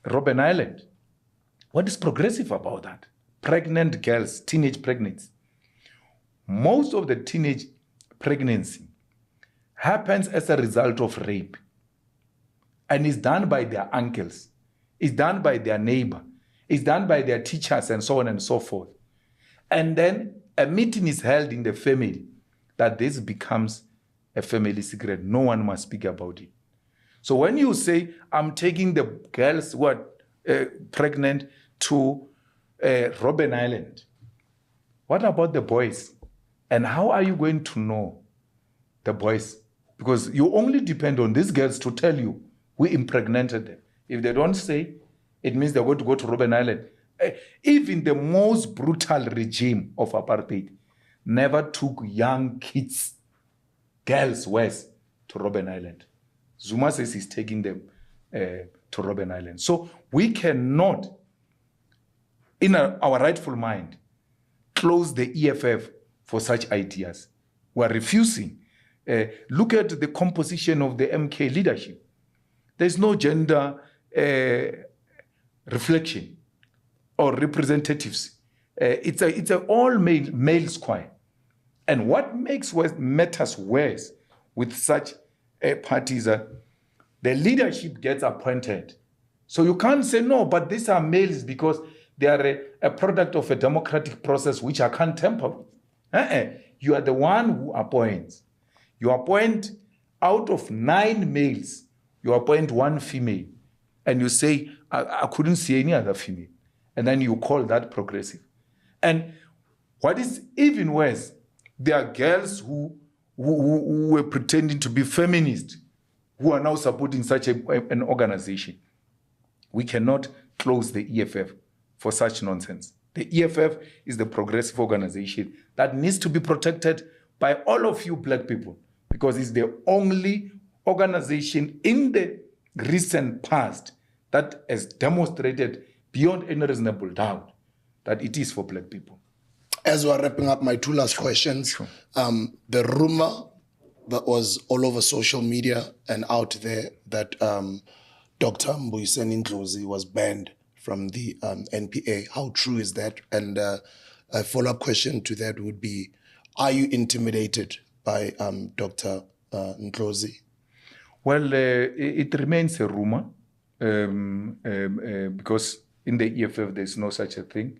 Robben Island. What is progressive about that? Pregnant girls, teenage pregnancy. Most of the teenage pregnancy happens as a result of rape and is done by their uncles, is done by their neighbor, is done by their teachers and so on and so forth. And then a meeting is held in the family that this becomes a family secret. No one must speak about it. So when you say, I'm taking the girls who are pregnant to Robben Island, what about the boys? And how are you going to know the boys? Because you only depend on these girls to tell you we impregnated them. If they don't say, it means they're going to go to Robben Island. Even the most brutal regime of apartheid never took young kids, girls west, to Robben Island. Zuma says he's taking them to Robben Island. So we cannot, in our rightful mind, close the EFF for such ideas. We are refusing. Look at the composition of the MK leadership. There's no gender reflection or representatives. It's a all male squad. And what makes matters worse with such parties that the leadership gets appointed. So you can't say, no, but these are males because they are a product of a democratic process which I can't tamper with. You are the one who appoints. You appoint out of 9 males, you appoint 1 female. And you say, I couldn't see any other female. And then you call that progressive. And what is even worse, there are girls who were pretending to be feminists who are now supporting such an organization. We cannot close the EFF for such nonsense. The EFF is the progressive organization that needs to be protected by all of you black people because it's the only organization in the recent past that has demonstrated beyond any reasonable doubt that it is for black people. As we're wrapping up, my 2 last questions. Sure. The rumor that was all over social media and out there that Dr. Mbuyiseni Ndlozi was banned from the NPA. How true is that? And a follow-up question to that would be, are you intimidated by Dr. Ndlozi? Well, it remains a rumor because in the EFF there's no such a thing.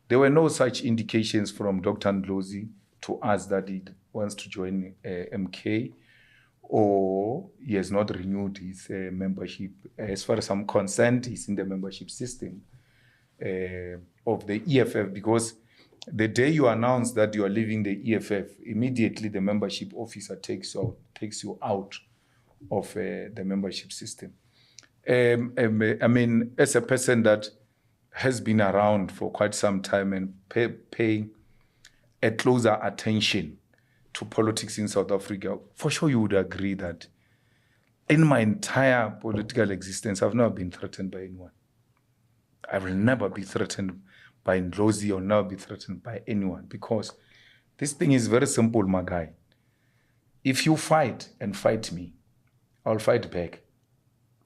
There were no such indications from Dr. Ndlozi to us that he wants to join MK, or he has not renewed his membership. As far as I'm concerned, he's in the membership system of the EFF, because the day you announce that you are leaving the EFF, immediately the membership officer takes you out of the membership system. I mean, as a person that has been around for quite some time and paying a closer attention to politics in South Africa, for sure you would agree that in my entire political existence, I've never been threatened by anyone. I will never be threatened by Ndlozi or never be threatened by anyone, because this thing is very simple, my guy. If you fight and fight me, I'll fight back.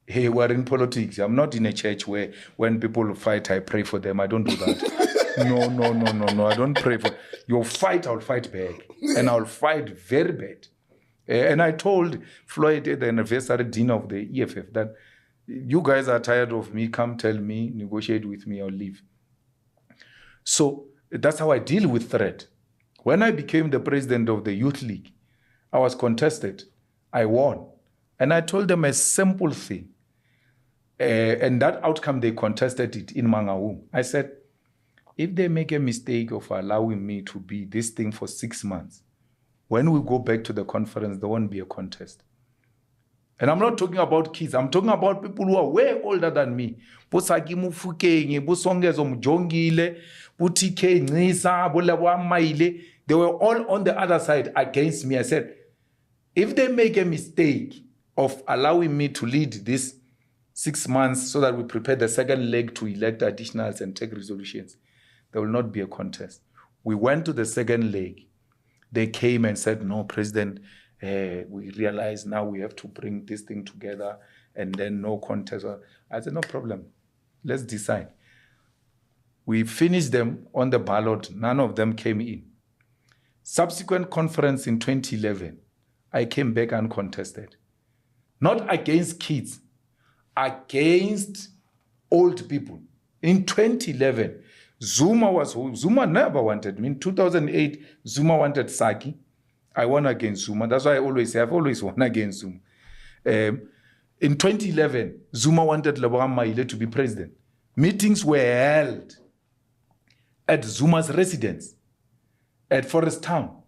Hey, we're in politics. I'm not in a church where when people fight, I pray for them. I don't do that. No. I don't pray for your fight. I'll fight back, and I'll fight very bad. And I told Floyd at the anniversary dinner of the EFF that you guys are tired of me. Come tell me, negotiate with me, I'll leave. So that's how I deal with threat. When I became the president of the Youth League, I was contested. I won. And I told them a simple thing. And that outcome, they contested it in Mangaung. I said, if they make a mistake of allowing me to be this thing for 6 months, when we go back to the conference, there won't be a contest. And I'm not talking about kids. I'm talking about people who are way older than me. Bosaki Mufukeng, Bosongezo Mjongile, Butike Nisa, Bolawa Maile. They were all on the other side against me. I said, if they make a mistake of allowing me to lead this 6 months so that we prepare the second leg to elect additionals and take resolutions, there will not be a contest. We went to the second leg. They came and said, no, President, we realize now we have to bring this thing together and then no contest. I said, no problem. Let's decide. We finished them on the ballot. None of them came in. Subsequent conference in 2011, I came back uncontested. Not against kids, against old people. In 2011, Zuma never wanted me. In 2008, Zuma wanted Saki. I won against Zuma. That's why I always say I've always won against Zuma. In 2011, Zuma wanted Lebogang Maile to be president. Meetings were held at Zuma's residence at Forest Town,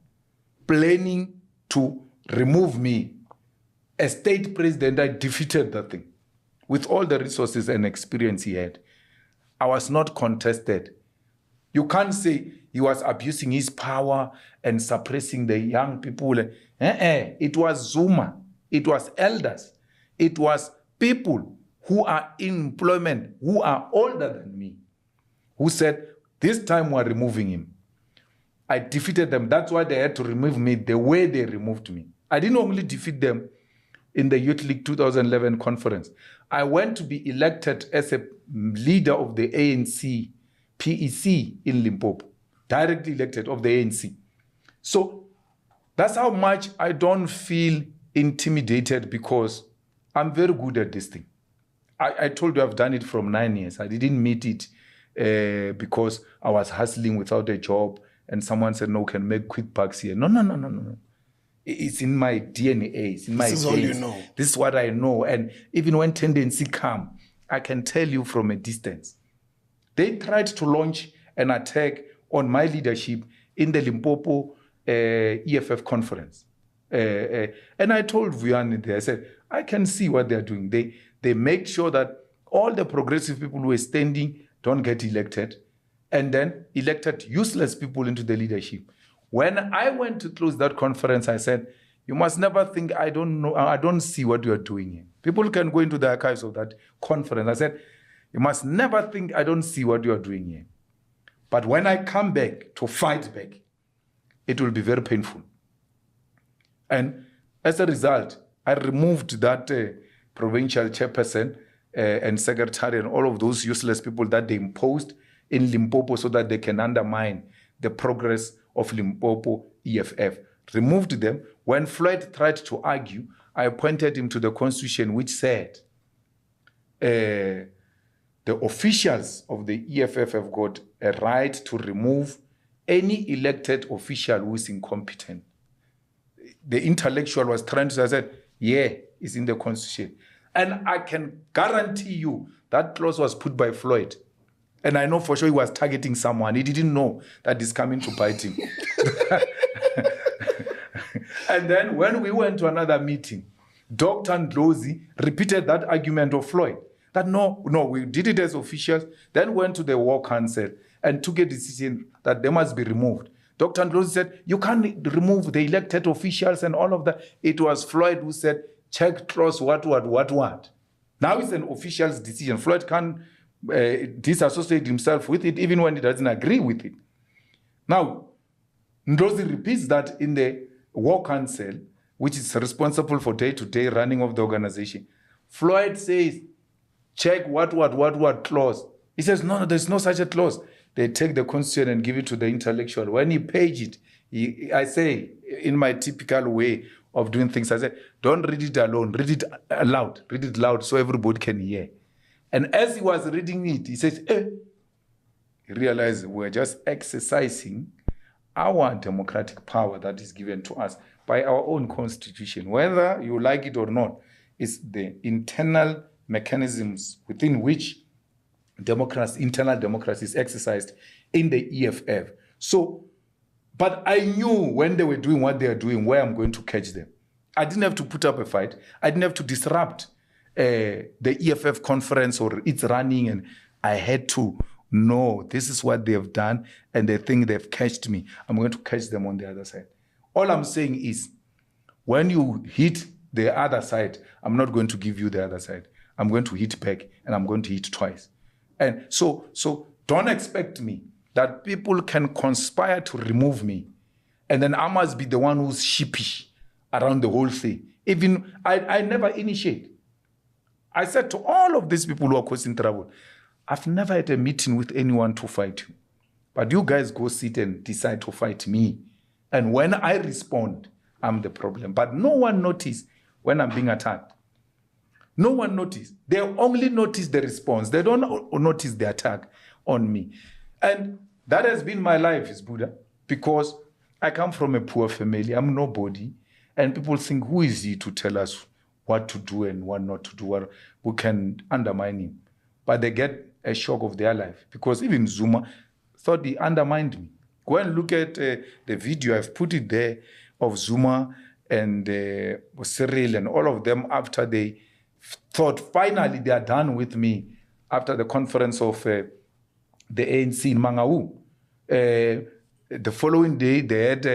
planning to remove me. As state president, I defeated that thing with all the resources and experience he had. I was not contested. You can't say he was abusing his power and suppressing the young people. It was Zuma. It was elders. It was people who are in employment, who are older than me, who said, this time we're removing him. I defeated them. That's why they had to remove me the way they removed me. I didn't only defeat them in the Youth League 2011 conference. I went to be elected as a leader of the ANC PEC in Limpopo, directly elected of the ANC. So that's how much I don't feel intimidated, because I'm very good at this thing. I told you I've done it from 9 years. I didn't meet it because I was hustling without a job and someone said, no, can make quick bucks here. No. It's in my DNA. It's in my veins. This is all you know. This is what I know. And even when tendency come, I can tell you from a distance. They tried to launch an attack on my leadership in the Limpopo EFF conference. And I told Vuyani there, I said, I can see what they're doing. They make sure that all the progressive people who are standing don't get elected, and then elected useless people into the leadership. When I went to close that conference, I said, you must never think I don't know, I don't see what you are doing here. People can go into the archives of that conference. I said, you must never think I don't see what you are doing here. But when I come back to fight back, it will be very painful. And as a result, I removed that provincial chairperson and secretary and all of those useless people that they imposed in Limpopo so that they can undermine the progress of Limpopo EFF. Removed them. When Floyd tried to argue, I pointed him to the constitution which said the officials of the EFF have got a right to remove any elected official who is incompetent. The intellectual was trying to say, I said, yeah, it's in the constitution. And I can guarantee you that clause was put by Floyd. And I know for sure he was targeting someone. He didn't know that it's coming to bite him. And then when we went to another meeting, Dr. Ndlozi repeated that argument of Floyd, that no, we did it as officials, then went to the War Council and took a decision that they must be removed. Dr. Ndlozi said, you can't remove the elected officials and all of that. It was Floyd who said, check clause what. Now it's an official's decision. Floyd can't disassociate himself with it even when he doesn't agree with it. Now, Ndlozi repeats that in the War Council, which is responsible for day-to-day running of the organization. Floyd says, check what clause. He says, no, there's no such a clause. They take the constitution and give it to the intellectual. When he page it, I say, in my typical way of doing things, I say, don't read it alone, read it loud so everybody can hear. And as he was reading it, he says, he realized we're just exercising our democratic power that is given to us by our own constitution. Whether you like it or not, it's the internal mechanisms within which internal democracy is exercised in the EFF. So, but I knew when they were doing what they are doing, where I'm going to catch them. I didn't have to put up a fight. I didn't have to disrupt the EFF conference or its running, and I had to know this is what they have done, and they think they've catched me. I'm going to catch them on the other side. All I'm saying is, when you hit the other side, I'm not going to give you the other side. I'm going to hit back, and I'm going to hit twice. And so don't expect me that people can conspire to remove me, and then I must be the one who's sheepish around the whole thing. Even I never initiate. I said to all of these people who are causing trouble, I've never had a meeting with anyone to fight you. But you guys go sit and decide to fight me. And when I respond, I'm the problem. But no one noticed when I'm being attacked. No one noticed. They only notice the response. They don't notice the attack on me. And that has been my life, is Buddha, because I come from a poor family. I'm nobody. And people think, who is he to tell us what to do and what not to do, or who can undermine him? But they get a shock of their life, because even Zuma thought he undermined me. Go and look at the video, I've put it there, of Zuma and Cyril and all of them after they thought finally they are done with me after the conference of the ANC in Mangaung. The following day, they had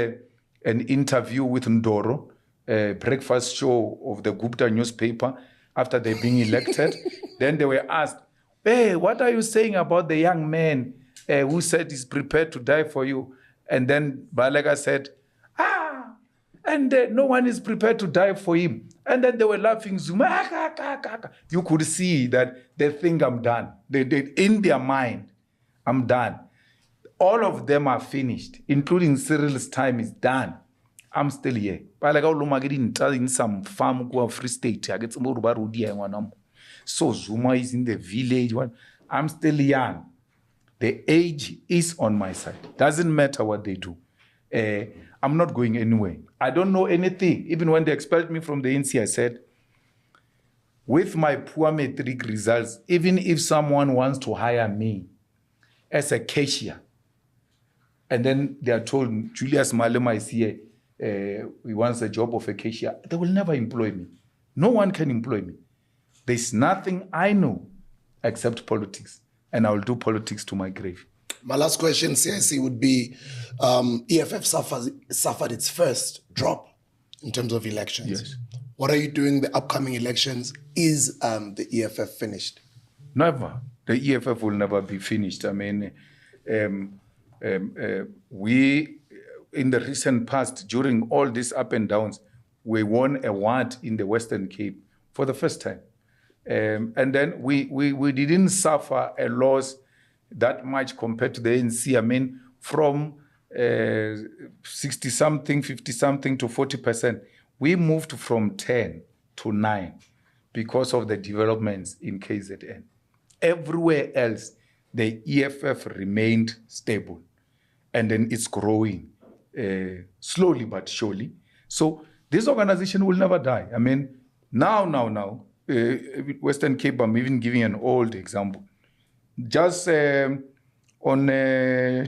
an interview with Ndoro, a breakfast show of the Gupta newspaper after they being elected. Then they were asked, hey, what are you saying about the young man who said he's prepared to die for you? And then Balega said, and no one is prepared to die for him. And then they were laughing, Zuma. You could see that they think I'm done. They in their mind, I'm done. All of them are finished, including Cyril's time is done. I'm still here. In some farm, go Free State. So Zuma is in the village. I'm still young. The age is on my side. Doesn't matter what they do. I'm not going anywhere. I don't know anything. Even when they expelled me from the ANC, I said, with my poor matric results, even if someone wants to hire me as a cashier, and then they are told, Julius Malema is here, he wants a job of a cashier, they will never employ me. No one can employ me. There's nothing I know except politics, and I will do politics to my grave. My last question, CIC, would be, EFF suffered its first drop in terms of elections. Yes. What are you doing the upcoming elections? Is the EFF finished? Never. The EFF will never be finished. I mean, we, in the recent past, during all these up and downs, we won a award in the Western Cape for the first time. And then we didn't suffer a loss that much compared to the ANC. I mean, from 60-something, 50-something to 40%. We moved from 10 to 9 because of the developments in KZN. Everywhere else, the EFF remained stable. And then it's growing slowly but surely. So this organization will never die. I mean, now, Western Cape, I'm even giving an old example. Just on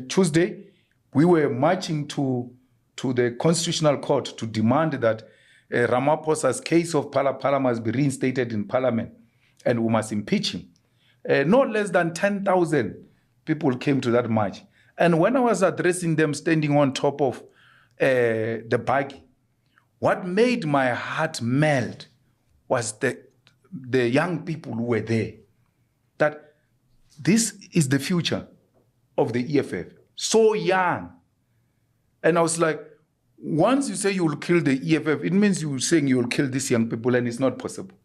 Tuesday, we were marching to the Constitutional Court to demand that Ramaphosa's case of Phala must be reinstated in Parliament and we must impeach him. No less than 10,000 people came to that march. And when I was addressing them standing on top of the buggy, what made my heart melt was the young people who were there. That this is the future of the EFF. So young. And I was like, once you say you will kill the EFF, it means you're saying you will kill these young people, and it's not possible.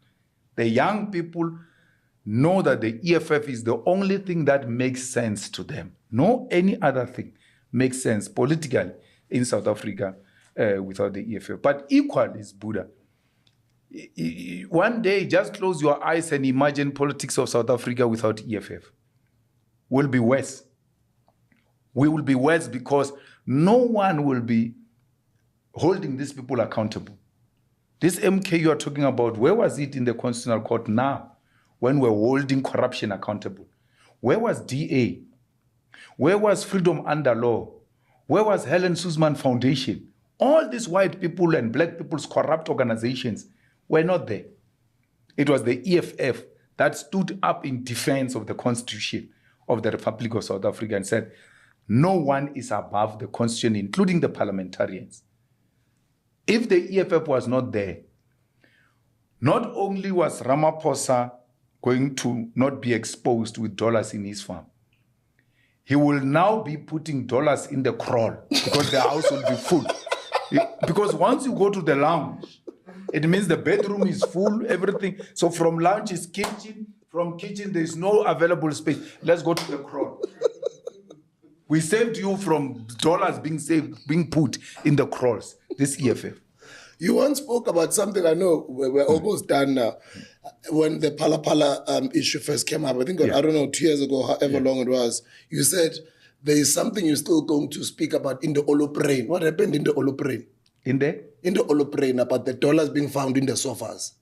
The young people know that the EFF is the only thing that makes sense to them. No any other thing makes sense politically in South Africa without the EFF. But equally is Buddha. One day, just close your eyes and imagine politics of South Africa without EFF. Will be worse. We will be worse because no one will be holding these people accountable. This MK you are talking about, where was it in the Constitutional Court now when we're holding corruption accountable? Where was DA? Where was Freedom Under Law? Where was Helen Suzman Foundation? All these white people and black people's corrupt organizations were not there. It was the EFF that stood up in defense of the Constitution of the Republic of South Africa and said, no one is above the Constitution, including the parliamentarians. If the EFF was not there, not only was Ramaphosa going to not be exposed with dollars in his farm, he will now be putting dollars in the crawl because the house will be full. Because once you go to the lounge, it means the bedroom is full, everything. So from lounge is kitchen, from kitchen there is no available space. Let's go to the crawl. We saved you from dollars being put in the crawls, this EFF. You once spoke about something, I know we're almost done now. When the Phala issue first came up, I think, I don't know, 2 years ago, however long it was, you said there is something you're still going to speak about in the Holobrain. What happened in the Holobrain? In the Holobrain, about the dollars being found in the sofas.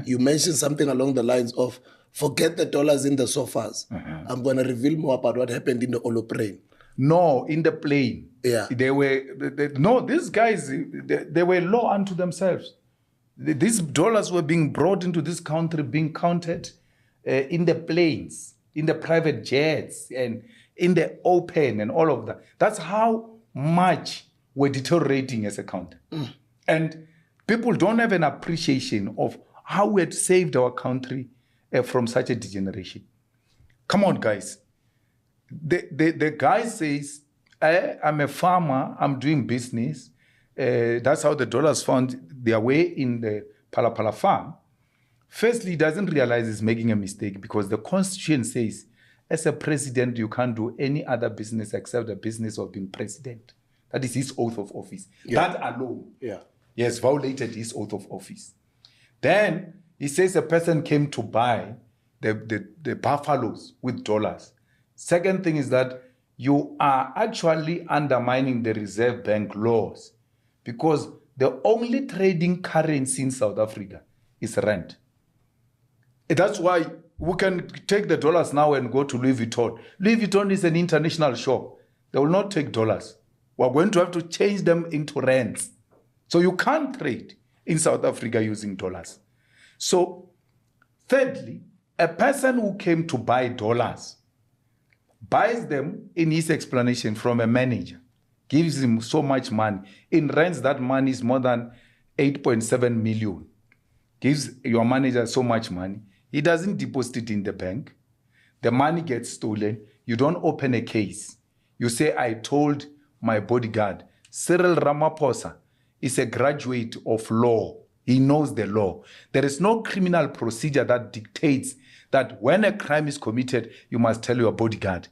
You mentioned something along the lines of, forget the dollars in the sofas. I'm going to reveal more about what happened in the Holobrain. No, in the plane. Yeah. These guys, they were law unto themselves. These dollars were being brought into this country, being counted in the planes, in the private jets, and in the open and all of that. That's how much we're deteriorating as a country. And people don't have an appreciation of how we had saved our country from such a degeneration. Come on, guys. The guy says, I'm a farmer, I'm doing business. That's how the dollars found their way in the Phala farm. Firstly, he doesn't realize he's making a mistake because the Constitution says, as a president, you can't do any other business except the business of being president. That is his oath of office. That alone, he has violated his oath of office. Then he says a person came to buy the buffaloes with dollars. Second thing is that you are actually undermining the Reserve Bank laws because the only trading currency in South Africa is rand. That's why we can take the dollars now and go to Louis Vuitton. Louis Vuitton is an international shop. They will not take dollars. We're going to have to change them into rands. So you can't trade in South Africa using dollars. So thirdly, a person who came to buy dollars buys them in his explanation from a manager, gives him so much money. In rands, that money is more than 8.7 million. Gives your manager so much money. He doesn't deposit it in the bank. The money gets stolen. You don't open a case. You say, I told my bodyguard, Cyril Ramaphosa is a graduate of law. He knows the law. There is no criminal procedure that dictates that when a crime is committed, you must tell your bodyguard.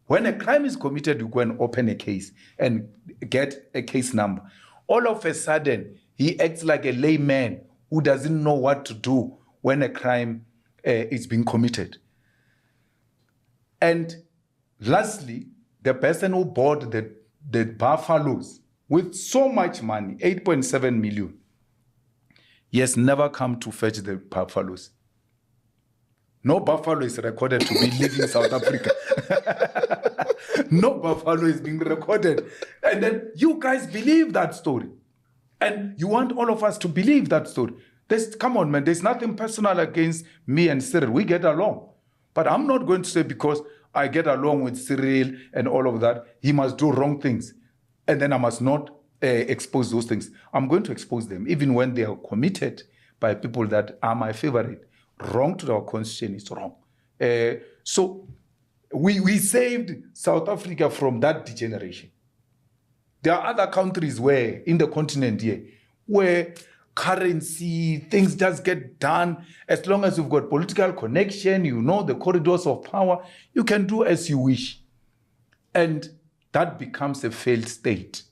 When a crime is committed, you go and open a case and get a case number. All of a sudden, he acts like a layman who doesn't know what to do when a crime is being committed. And lastly, the person who bought the buffaloes with so much money, 8.7 million, he has never come to fetch the buffaloes. No buffalo is recorded to be leaving South Africa. No buffalo is being recorded. And then you guys believe that story. And you want all of us to believe that story. Come on, man. There's nothing personal against me and Cyril. We get along. But I'm not going to say because I get along with Cyril and all of that, he must do wrong things. And then I must not expose those things. I'm going to expose them, even when they are committed by people that are my favorite. Wrong to our constitution is wrong. So we saved South Africa from that degeneration. There are other countries where, in the continent here, where currency, things just get done. As long as you've got political connection, you know the corridors of power, you can do as you wish. And that becomes a failed state.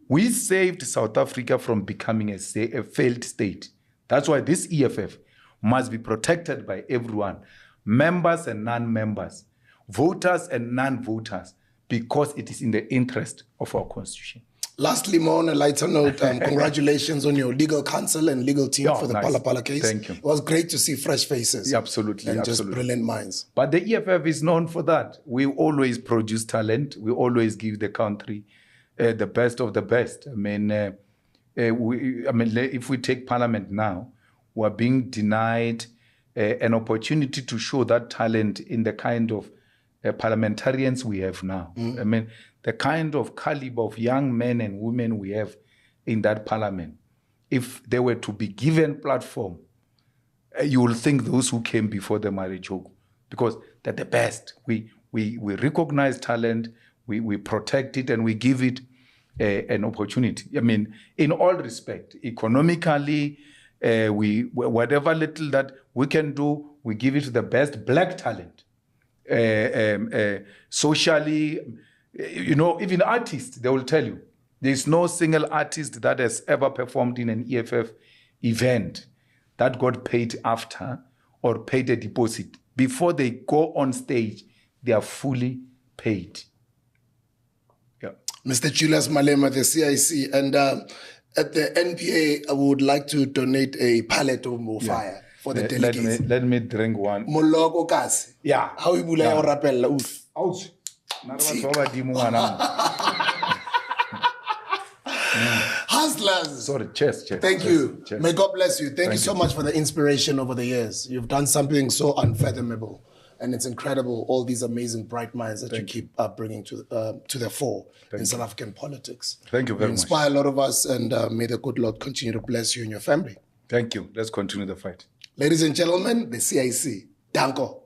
We saved South Africa from becoming a failed state. That's why this EFF must be protected by everyone, members and non-members, voters and non-voters, because it is in the interest of our constitution. Lastly, more on a lighter note, congratulations on your legal counsel and legal team for the Pala Pala case. Thank you. It was great to see fresh faces. Yeah, absolutely. And absolutely. just brilliant minds. But the EFF is known for that. We always produce talent. We always give the country the best of the best. I mean, if we take Parliament now, we're being denied an opportunity to show that talent in the kind of parliamentarians we have now. I mean, the kind of caliber of young men and women we have in that parliament. If they were to be given platform, you will think those who came before them are a joke, because they're the best. We recognize talent, we protect it, and we give it an opportunity. I mean, in all respect, economically, whatever little that we can do, we give it to the best black talent. Socially, even artists, they will tell you, there's no single artist that has ever performed in an EFF event that got paid after or paid a deposit. Before they go on stage, they are fully paid. Yeah. Mr. Julius Malema, the CIC, and at the NPA, I would like to donate a pallet of more fire for the delegates. Let me drink one. Moloko kasi. Yeah. How you bula ya rapella us? Ouch. Hustlers. Sorry, cheers. Thank you. Cheers. May God bless you. Thank you so much for the inspiration over the years. You've done something so unfathomable. And it's incredible, all these amazing bright minds that you keep bringing to the fore in South African politics. Thank you very much. You inspire a lot of us, and may the good Lord continue to bless you and your family. Thank you. Let's continue the fight. Ladies and gentlemen, the CIC. Danko.